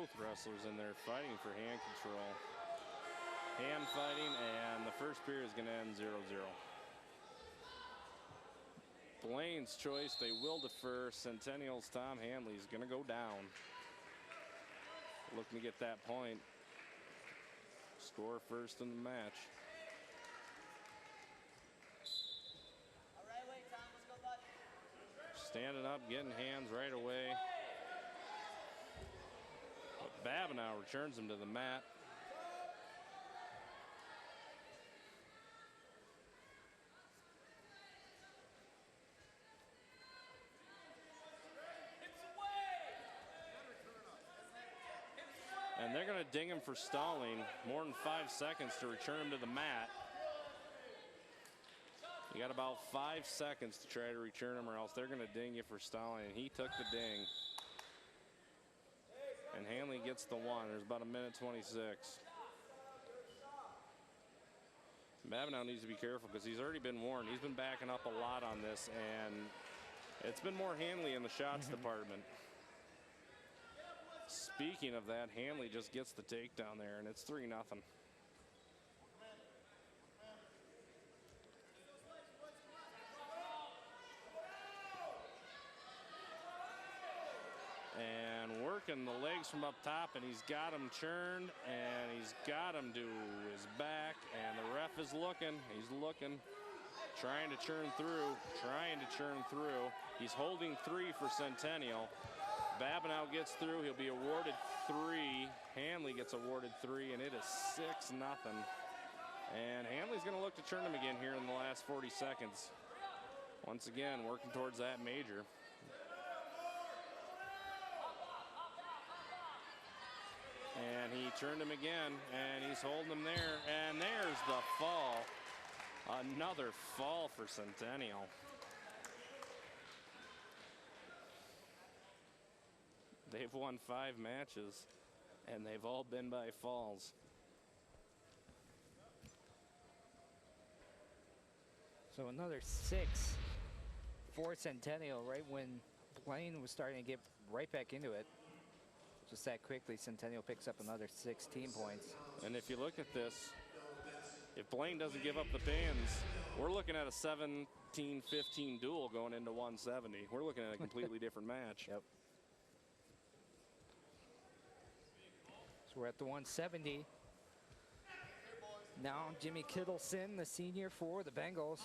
both wrestlers in there fighting for hand control. Hand fighting, and the first period is going to end 0-0. Blaine's choice, they will defer. Centennial's Tom Hanley's going to go down. Looking to get that point. Score first in the match. All right, wait, Tom, let's go, bud. Standing up, getting hands right away. But Babineau returns him to the mat. And they're going to ding him for stalling. More than 5 seconds to return him to the mat. You got about 5 seconds to try to return him, or else they're going to ding you for stalling. And he took the ding. And Hanley gets the one. There's about 1:26. Babineau needs to be careful because he's already been warned. He's been backing up a lot on this, and it's been more Hanley in the shots department. Speaking of that, Hanley just gets the takedown there, and it's 3-0. And working the legs from up top, and he's got him churned, and he's got him to his back, and the ref is looking. He's looking, trying to churn through, He's holding 3 for Centennial. Babineau gets through. He'll be awarded 3. Hanley gets awarded 3, and it is 6-0. And Hanley's going to look to turn him again here in the last 40 seconds. Once again, working towards that major. And he turned him again, and he's holding him there. And there's the fall. Another fall for Centennial. They've won 5 matches, and they've all been by falls. So another 6 for Centennial right when Blaine was starting to get right back into it. Just that quickly, Centennial picks up another 16 points. And if you look at this, if Blaine doesn't give up the pins, we're looking at a 17-15 duel going into 170. We're looking at a completely different match. Yep. So we're at the 170. Now Jimmy Kittleson, the senior for the Bengals.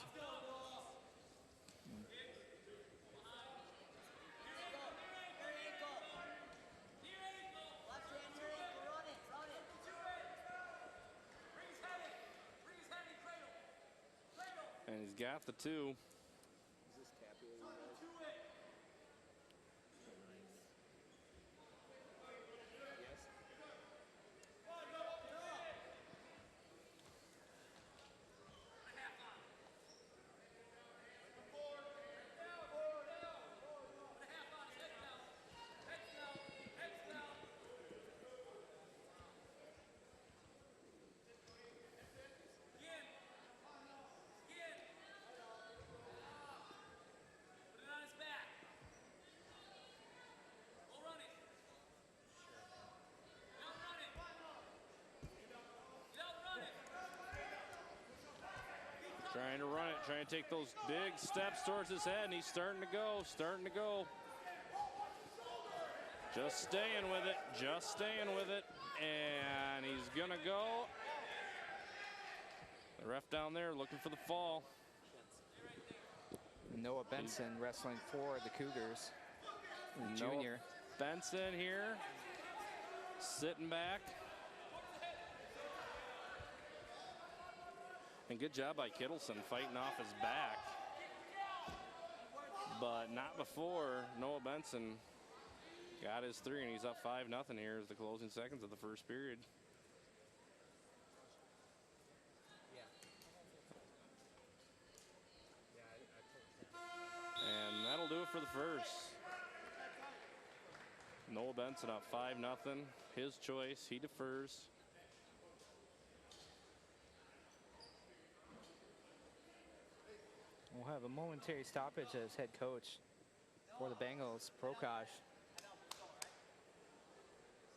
And he's got the 2. Trying to run it, trying to take those big steps towards his head, and he's starting to go. Just staying with it, and he's gonna go. The ref down there looking for the fall. Noah Benson wrestling for the Cougars. Junior. Benson here, sitting back. And good job by Kittleson fighting off his back. But not before Noah Benson got his 3, and he's up 5-0 here as the closing seconds of the first period. And that'll do it for the first. Noah Benson up 5-0. His choice, he defers. We'll have a momentary stoppage as head coach for the Bengals, Prokosh,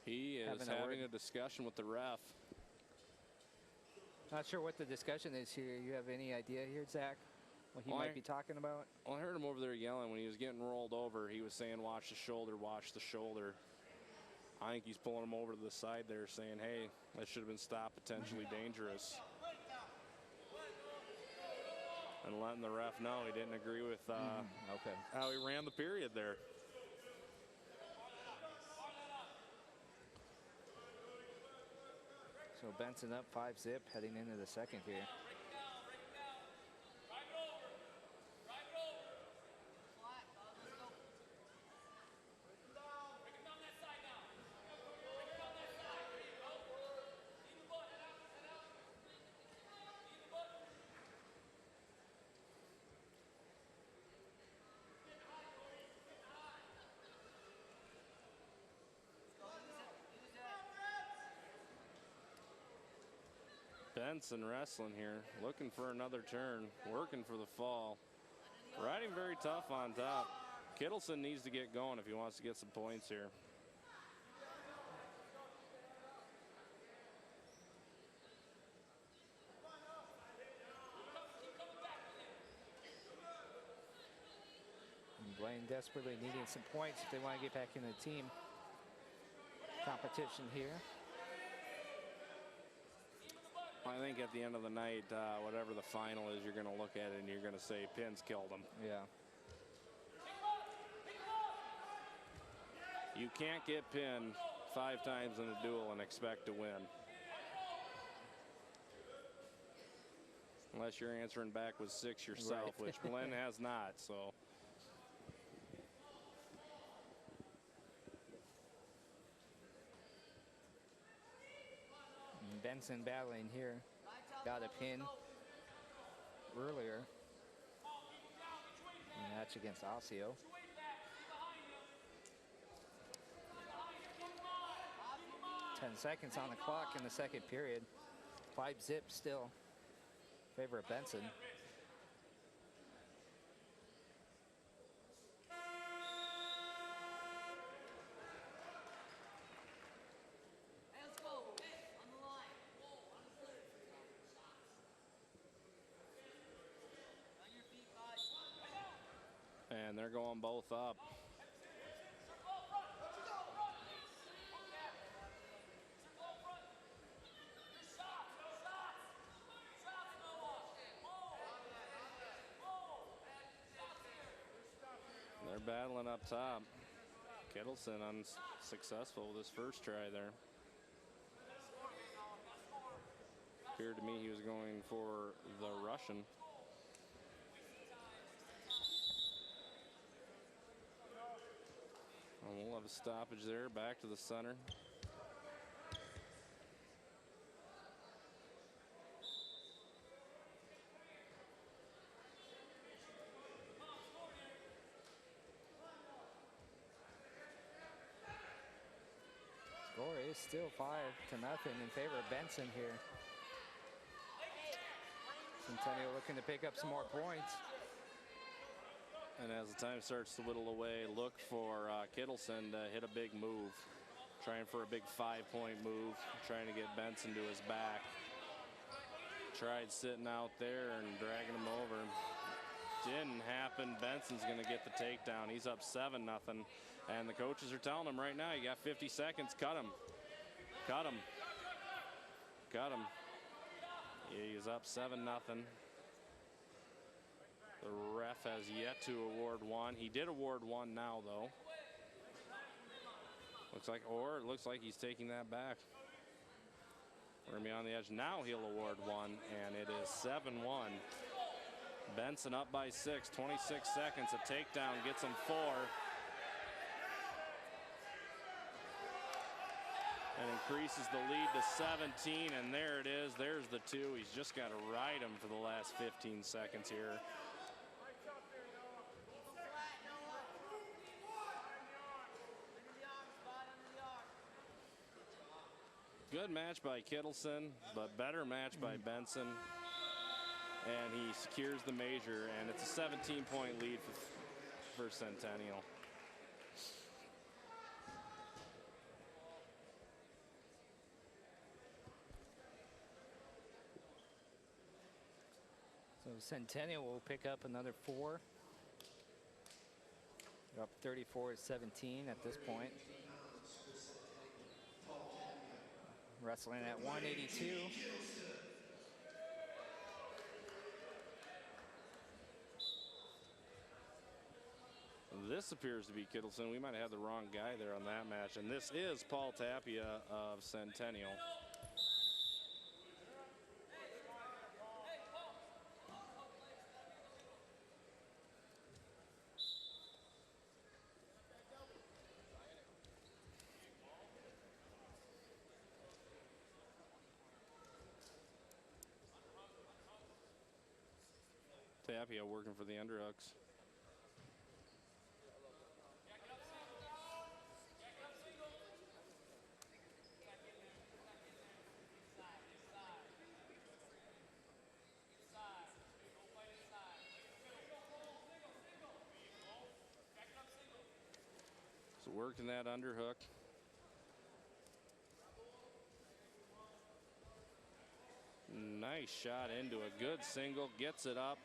He is having a discussion with the ref. Not sure what the discussion is here. You have any idea here, Zach? What he might be talking about? Well, I heard him over there yelling when he was getting rolled over. He was saying, watch the shoulder, watch the shoulder. I think he's pulling him over to the side there saying, hey, that should have been stopped, potentially dangerous. And letting the ref know he didn't agree with how he ran the period there. So Benson up 5-zip heading into the second here. Benson wrestling here, looking for another turn, working for the fall. Riding very tough on top. Kittleson needs to get going if he wants to get some points here. And Blaine desperately needing some points if they want to get back in the team competition here. I think at the end of the night, whatever the final is, you're going to look at it and you're going to say Pins killed him. Yeah. You can't get pinned 5 times in a duel and expect to win. Unless you're answering back with 6 yourself, Right. which Glenn has not, so. Benson battling here. Got a pin earlier in the match against Osseo. Ten seconds on the clock in the second period. 5-zip still. Favor of Benson. And they're going both up. They're battling up top. Kittleson unsuccessful with his first try there. Appeared to me he was going for the Russian. And we'll have a stoppage there, back to the center. Score is still 5-0 in favor of Benson here. Centennial looking to pick up some more points. And as the time starts to whittle away, look for Kittleson to hit a big move. Trying for a big 5-point move, trying to get Benson to his back. Tried sitting out there and dragging him over. Didn't happen. Benson's going to get the takedown. He's up 7-0. And the coaches are telling him right now, you got 50 seconds, cut him. Cut him. Cut him. He's up 7-0. The ref has yet to award one. He did award one now, though. It looks like he's taking that back. We're gonna be on the edge. Now he'll award one, and it is 7-1. Benson up by 6, 26 seconds. A takedown gets him 4. And increases the lead to 17, and there it is. There's the 2. He's just got to ride him for the last 15 seconds here. Good match by Kittleson, but better match by Benson. And he secures the major, and it's a 17-point lead for Centennial. Centennial will pick up another 4. They're up 34-17 at this point. Wrestling at 182. This appears to be Kittleson. We might have had the wrong guy there on that match. And this is Paul Tapia of Centennial. Tapia working for the underhooks. So working that underhook. Nice shot into a good single, gets it up.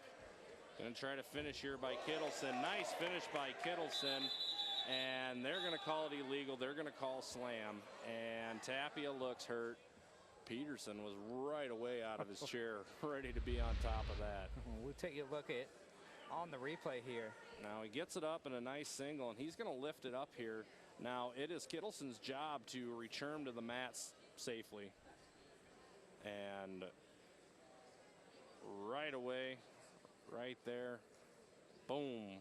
Gonna try to finish here by Kittleson. Nice finish by Kittleson. And they're gonna call it illegal. They're gonna call slam. And Tapia looks hurt. Peterson was right away out of his chair, ready to be on top of that. We'll take a look at on the replay here. Now he gets it up in a nice single, and he's gonna lift it up here. Now it is Kittleson's job to return to the mats safely. And right away, right there, boom.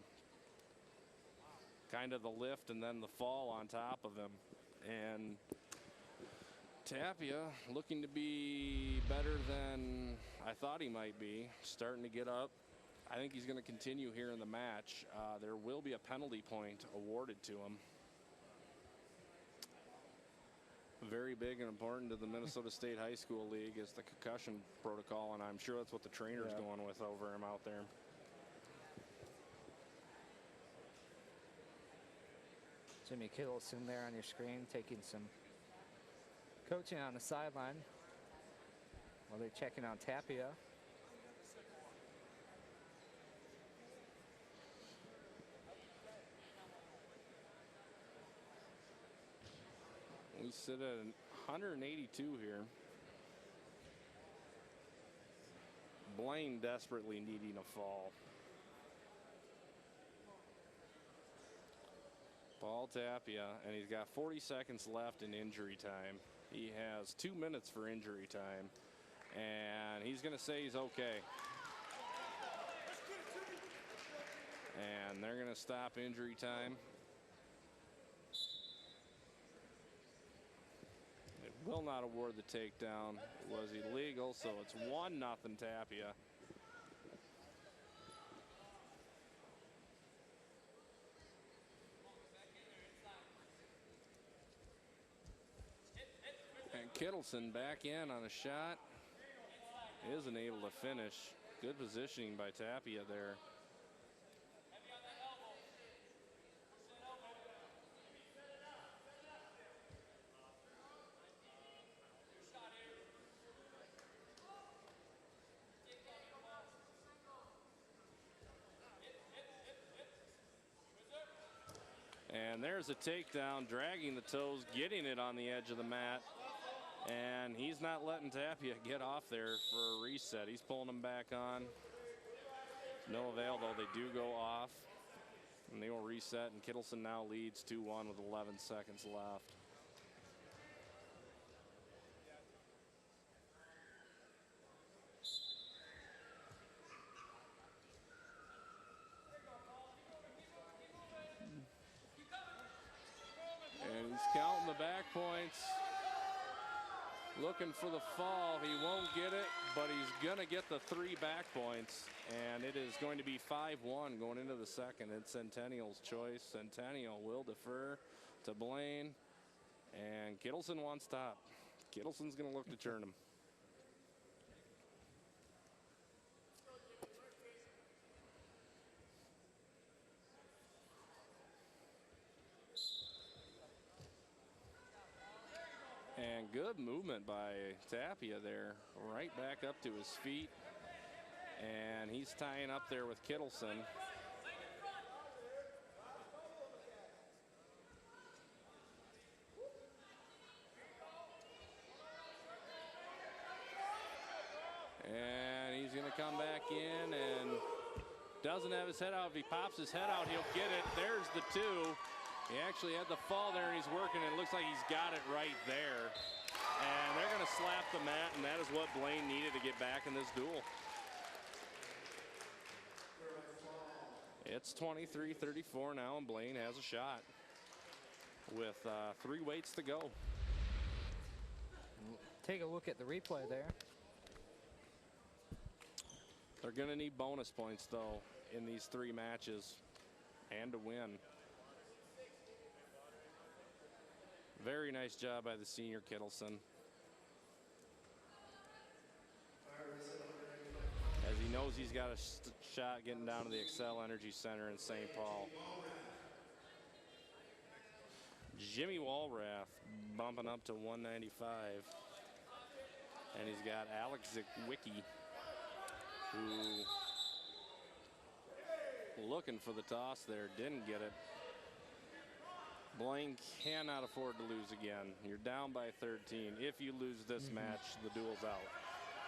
Kind of the lift and then the fall on top of him. And Tapia looking to be better than I thought he might be, starting to get up. I think he's going to continue here in the match. There will be a penalty point awarded to him. Very big and important to the Minnesota State High School League is the concussion protocol, and I'm sure that's what the trainer's going with over him out there. Jimmy Kittleson there on your screen taking some coaching on the sideline while they're checking on Tapia. We sit at 182 here. Blaine desperately needing a fall. Paul Tapia, and he's got 40 seconds left in injury time. He has 2 minutes for injury time, and he's going to say he's okay. And they're going to stop injury time. It will not award the takedown. It was illegal, so it's 1-0 Tapia. And Kittleson back in on a shot. Isn't able to finish. Good positioning by Tapia there. And there's a takedown, dragging the toes, getting it on the edge of the mat. And he's not letting Tapia get off there for a reset. He's pulling him back on. No avail, though. They do go off. And they will reset, and Kittleson now leads 2-1 with 11 seconds left. And he's counting the back points. Looking for the fall. He won't get it, but he's going to get the 3 back points. And it is going to be 5-1 going into the second. It's Centennial's choice. Centennial will defer to Blaine. And Kittleson wants top. Kittleson's going to look to turn him. And good movement by Tapia there. Right back up to his feet. And he's tying up there with Kittleson. And he's going to come back in and doesn't have his head out. If he pops his head out, he'll get it. There's the 2. He actually had the fall there, and he's working. It looks like he's got it right there. And they're going to slap the mat, and that is what Blaine needed to get back in this duel. It's 23-34 now, and Blaine has a shot with 3 weights to go. Take a look at the replay there. They're going to need bonus points, though, in these 3 matches and to win. Very nice job by the senior Kittleson. As he knows he's got a shot getting down to the Excel Energy Center in St. Paul. Jimmy Walrath bumping up to 195. And he's got Alex Zwicky, who looking for the toss there, didn't get it. Blaine cannot afford to lose again. You're down by 13. If you lose this match, the duel's out.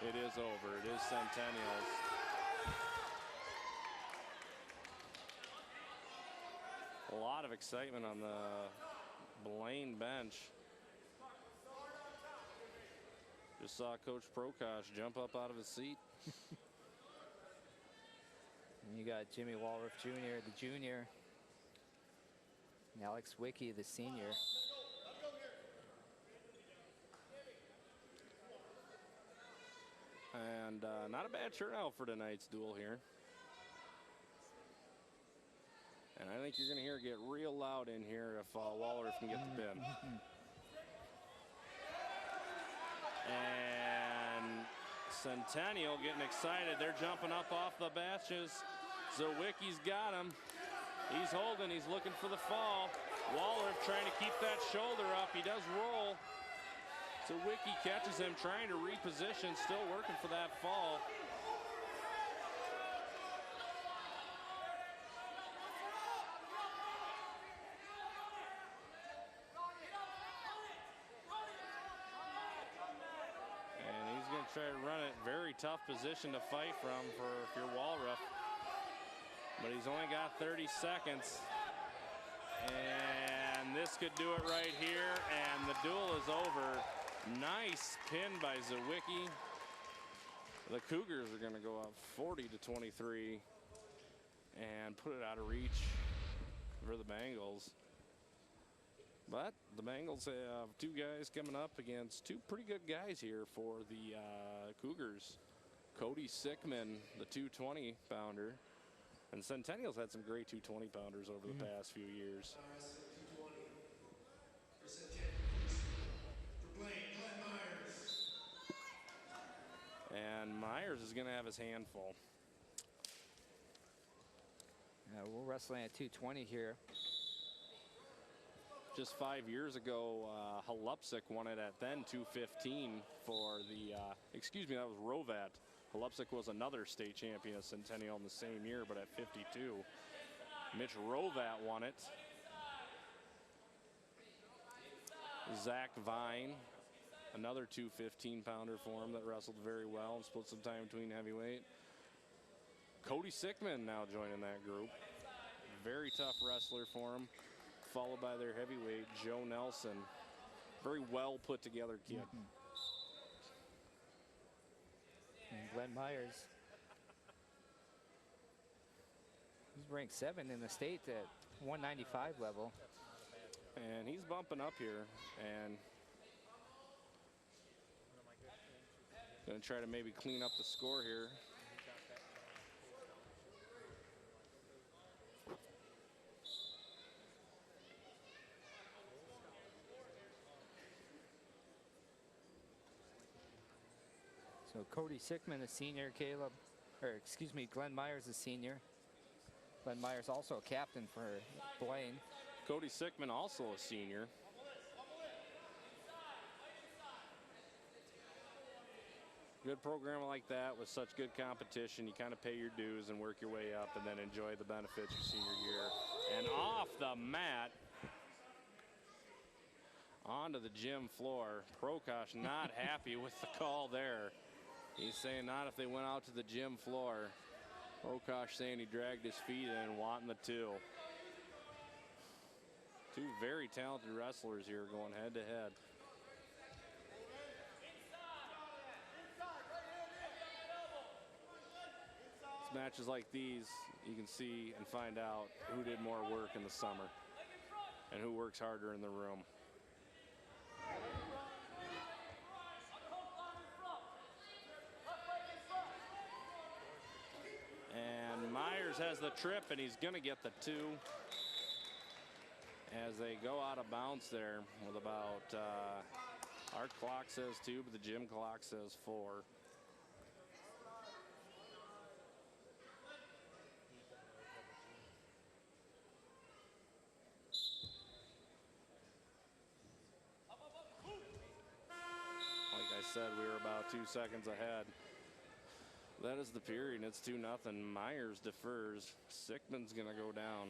It is over. It is Centennial's. A lot of excitement on the Blaine bench. Just saw Coach Prokosh jump up out of his seat. And you got Jimmy Walrath Jr., the junior. And Alex Zwicky, the senior. And not a bad turnout for tonight's duel here. And I think you're going to hear it get real loud in here if Walrath can get the pin. And Centennial getting excited. They're jumping up off the benches. Zawicki's got him. He's holding. He's looking for the fall. Walrath trying to keep that shoulder up. He does roll. Zawicki catches him, trying to reposition, still working for that fall. And he's going to try to run it. Very tough position to fight from if you're Walrath. But he's only got 30 seconds. And this could do it right here. And the duel is over. Nice pin by Zawicki. The Cougars are going to go up 40-23 and put it out of reach for the Bengals. But the Bengals have 2 guys coming up against 2 pretty good guys here for the Cougars. Cody Sickman, the 220-pounder. And Centennial's had some great 220-pounders over the past few years. And Myers is going to have his hand full. We're wrestling at 220 here. Just 5 years ago, Halupsik won it at then 215 for the, excuse me, that was Rovat. Halupsik was another state champion of Centennial in the same year, but at 52. Mitch Rovat won it. Zach Vine, another 215-pounder for him that wrestled very well and split some time between heavyweight. Cody Sickman now joining that group. Very tough wrestler for him, followed by their heavyweight, Joe Nelson. Very well put together kid. And Glenn Myers. He's ranked 7 in the state at 195 level. And he's bumping up here and going to try to maybe clean up the score here. So Cody Sickman, a senior, Glenn Myers, a senior. Glenn Myers also a captain for Blaine. Cody Sickman also a senior. good program like that with such good competition, you kind of pay your dues and work your way up and then enjoy the benefits your senior year. And off the mat, onto the gym floor. Prokosh not happy with the call there. He's saying not if they went out to the gym floor. Prokosh saying he dragged his feet in, wanting the two. Two very talented wrestlers here going head to head. Matches like these, you can see and find out who did more work in the summer and who works harder in the room. And Myers has the trip, and he's going to get the two as they go out of bounds there with about, our clock says 2, but the gym clock says 4. Said we were about 2 seconds ahead. That is the period. It's 2-0. Myers defers. Sickman's gonna go down.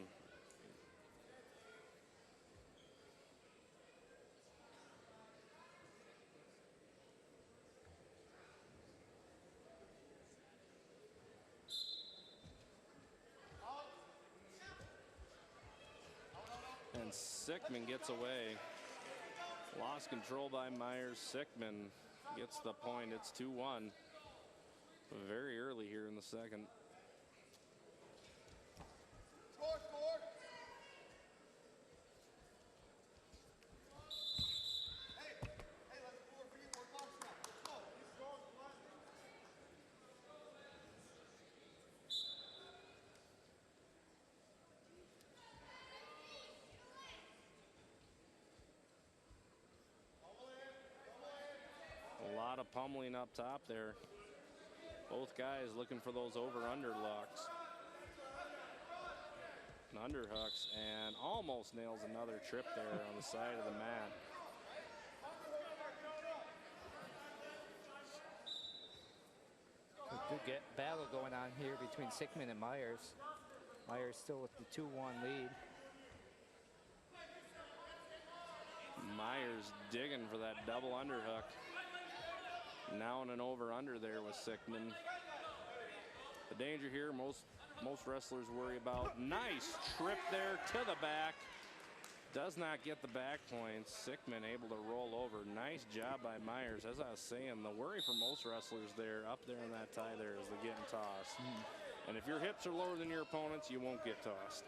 And Sickman gets away. Lost control by Myers. Sickman gets the point. It's 2-1 very early here in the second. Pummeling up top there. Both guys looking for those over-under locks and underhooks, and almost nails another trip there on the side of the mat. A good battle going on here between Sickman and Myers. Myers still with the 2-1 lead. Myers digging for that double underhook. Now in an over-under there with Sickman. The danger here, most wrestlers worry about. Nice trip there to the back. Does not get the back points. Sickman able to roll over. Nice job by Myers. As I was saying, the worry for most wrestlers there, up there in that tie there, is the getting tossed. And if your hips are lower than your opponents, you won't get tossed.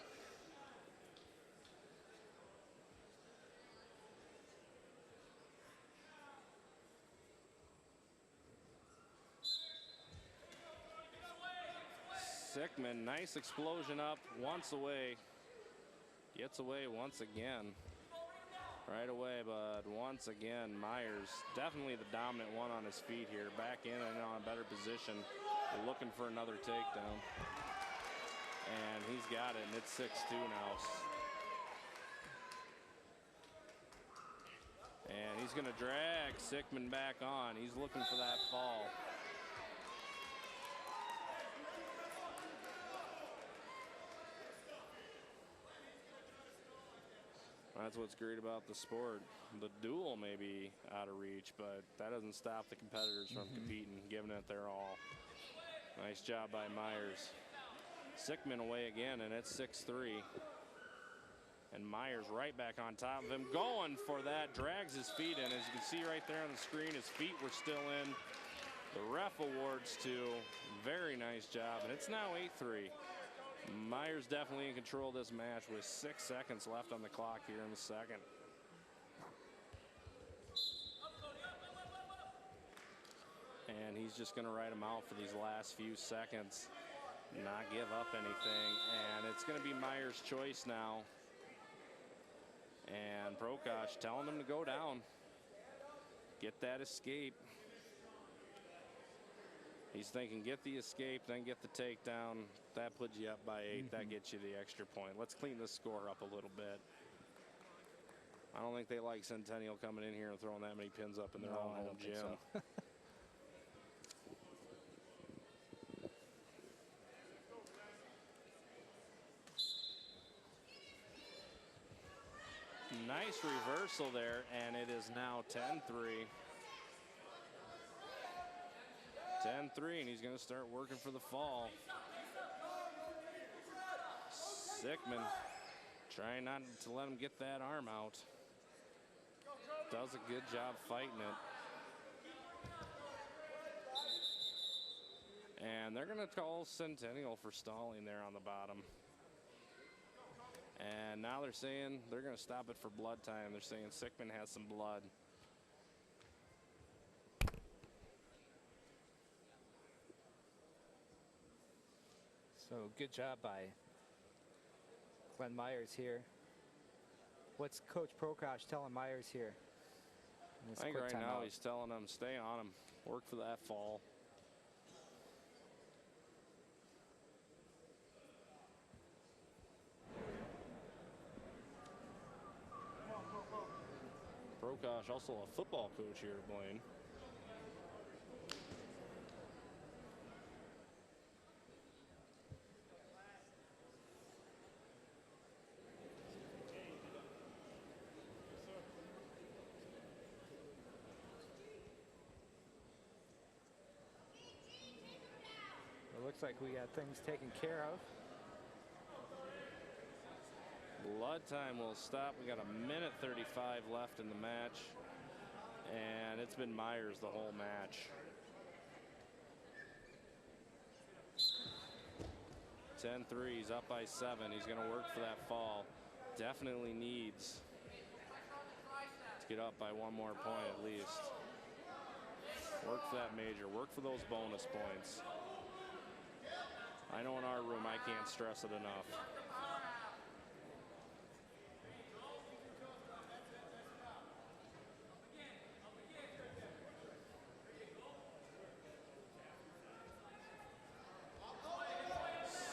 Sickman, nice explosion up, once away. Gets away once again. Right away, but once again, Myers, definitely the dominant one on his feet here. Back in and on a better position. Looking for another takedown. And he's got it, and it's 6-2 now. And he's gonna drag Sickman back on. He's looking for that fall. That's what's great about the sport. The duel may be out of reach, but that doesn't stop the competitors from competing, giving it their all. Nice job by Myers. Sickman away again, and it's 6-3. And Myers right back on top of him, going for that, drags his feet in. As you can see right there on the screen, his feet were still in. The ref awards two. Very nice job, and it's now 8-3. Myers definitely in control of this match with 6 seconds left on the clock here in the second. And he's just going to ride him out for these last few seconds, not give up anything. And it's going to be Myers' choice now. And Prokosh telling him to go down, get that escape. He's thinking, get the escape, then get the takedown. That puts you up by 8. That gets you the extra point. Let's clean this score up a little bit. I don't think they like Centennial coming in here and throwing that many pins up in their own home gym. So. nice reversal there, and it is now 10-3. 10-3, and he's going to start working for the fall. Sickman trying not to let him get that arm out. Does a good job fighting it. And they're going to call Centennial for stalling there on the bottom. And now they're saying they're going to stop it for blood time. They're saying Sickman has some blood. So good job by Glenn Myers here. What's Coach Prokosh telling Myers here? I think right now he's telling him, stay on him, work for that fall. Prokosh, also a football coach here at Blaine. It looks like we got things taken care of. Blood time will stop. We got a minute 35 left in the match. And it's been Myers the whole match. 10-3, he's up by 7. He's going to work for that fall. Definitely needs to get up by 1 more point at least. Work for that major. Work for those bonus points. I know in our room I can't stress it enough.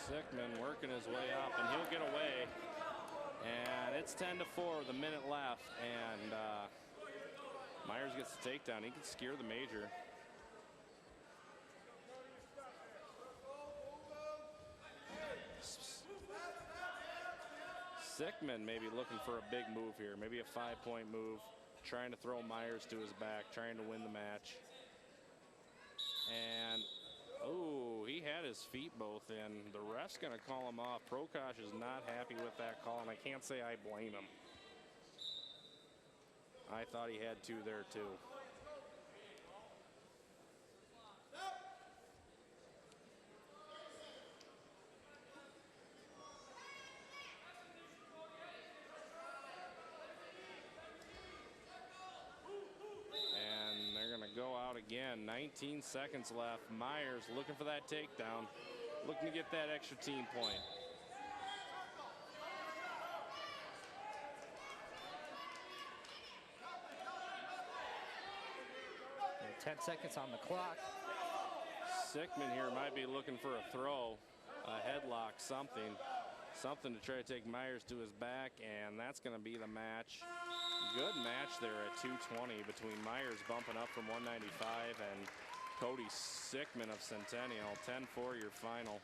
Sickman working his way up, and he'll get away. And it's 10-4 with a minute left, and Myers gets the takedown. He can secure the major. Sickman maybe looking for a big move here, maybe a 5-point move, trying to throw Myers to his back, trying to win the match. And oh, he had his feet both in. The ref's going to call him off. Prokosh is not happy with that call, and I can't say I blame him. I thought he had 2 there too. Go out again. 19 seconds left. Myers looking for that takedown, looking to get that extra team point. And 10 seconds on the clock. Sickman here might be looking for a throw, a headlock, something to try to take Myers to his back, and that's going to be the match. Good match there at 220 between Myers bumping up from 195 and Cody Sickman of Centennial. 10-4 your final.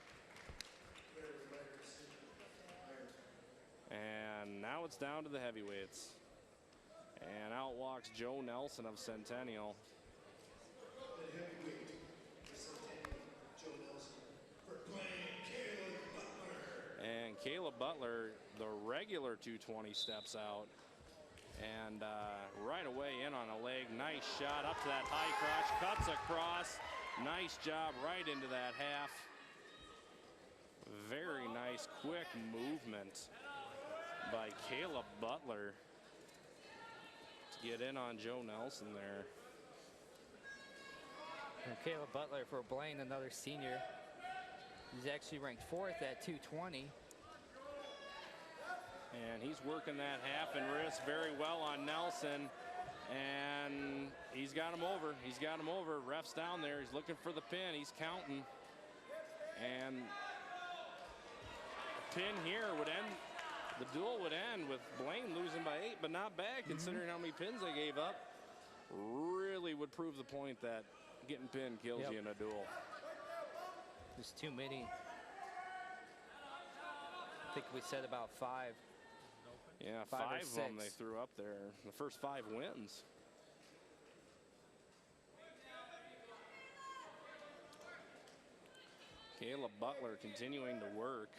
And now it's down to the heavyweights. And out walks Joe Nelson of Centennial. The heavyweight for Centennial, Joe Nelson. For Blaine, Caleb Butler. And Caleb Butler, the regular 220, steps out. And right away in on a leg. Nice shot up to that high crotch. Cuts across. Nice job right into that half. Very nice quick movement by Caleb Butler to get in on Joe Nelson there. And Caleb Butler for Blaine, another senior. He's actually ranked 4th at 220. And he's working that half and wrist very well on Nelson. And he's got him over. He's got him over. Ref's down there. He's looking for the pin. He's counting. And the pin here would end. The duel would end with Blaine losing by 8, but not bad considering how many pins they gave up. Really would prove the point that getting pinned kills you in a duel. There's too many. I think we said about 5. Yeah, 5 or five of them 6. they threw up there. The first 5 wins. Caleb Butler continuing to work.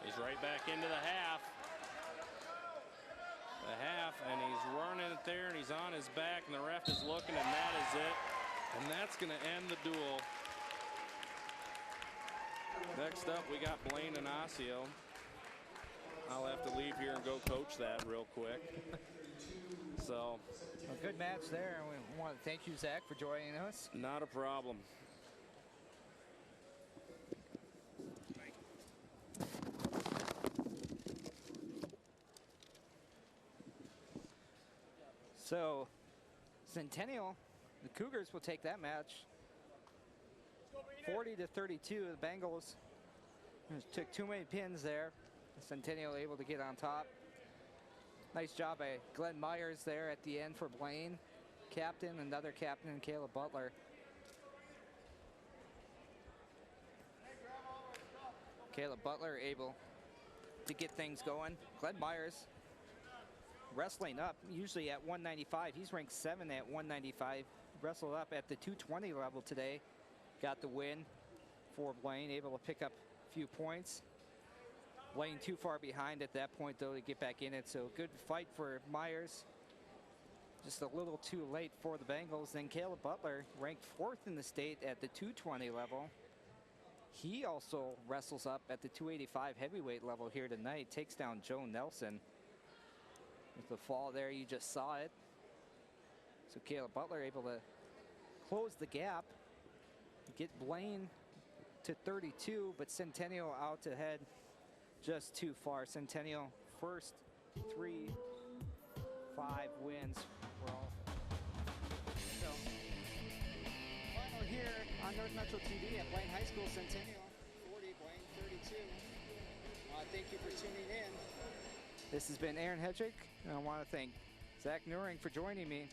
He's right back into the half. And he's running it there, and he's on his back, and the ref is looking, and that is it. And that's going to end the duel. Next up, we got Blaine and Osseo. I'll have to leave here and go coach that real quick. So, A good match there, and we want to thank you, Zach, for joining us. not a problem. So, Centennial, the Cougars will take that match. 40-32, the Bengals just took too many pins there. Centennial able to get on top. Nice job by Glenn Myers there at the end for Blaine. Captain, another captain, Caleb Butler. Caleb Butler able to get things going. Glenn Myers wrestling up, usually at 195. He's ranked 7 at 195. Wrestled up at the 220 level today. Got the win for Blaine, able to pick up a few points. Blaine too far behind at that point, though, to get back in it. So good fight for Myers. Just a little too late for the Bengals. Then Caleb Butler, ranked 4th in the state at the 220 level. He also wrestles up at the 285 heavyweight level here tonight. Takes down Joe Nelson. With the fall there, you just saw it. So Caleb Butler able to close the gap. Get Blaine to 32, but Centennial out ahead just too far. Centennial first 3-5 wins for all. So, final here on North Metro TV at Blaine High School. Centennial 40, Blaine 32. Thank you for tuning in. This has been Aaron Hedrick, and I want to thank Zach Nuring for joining me.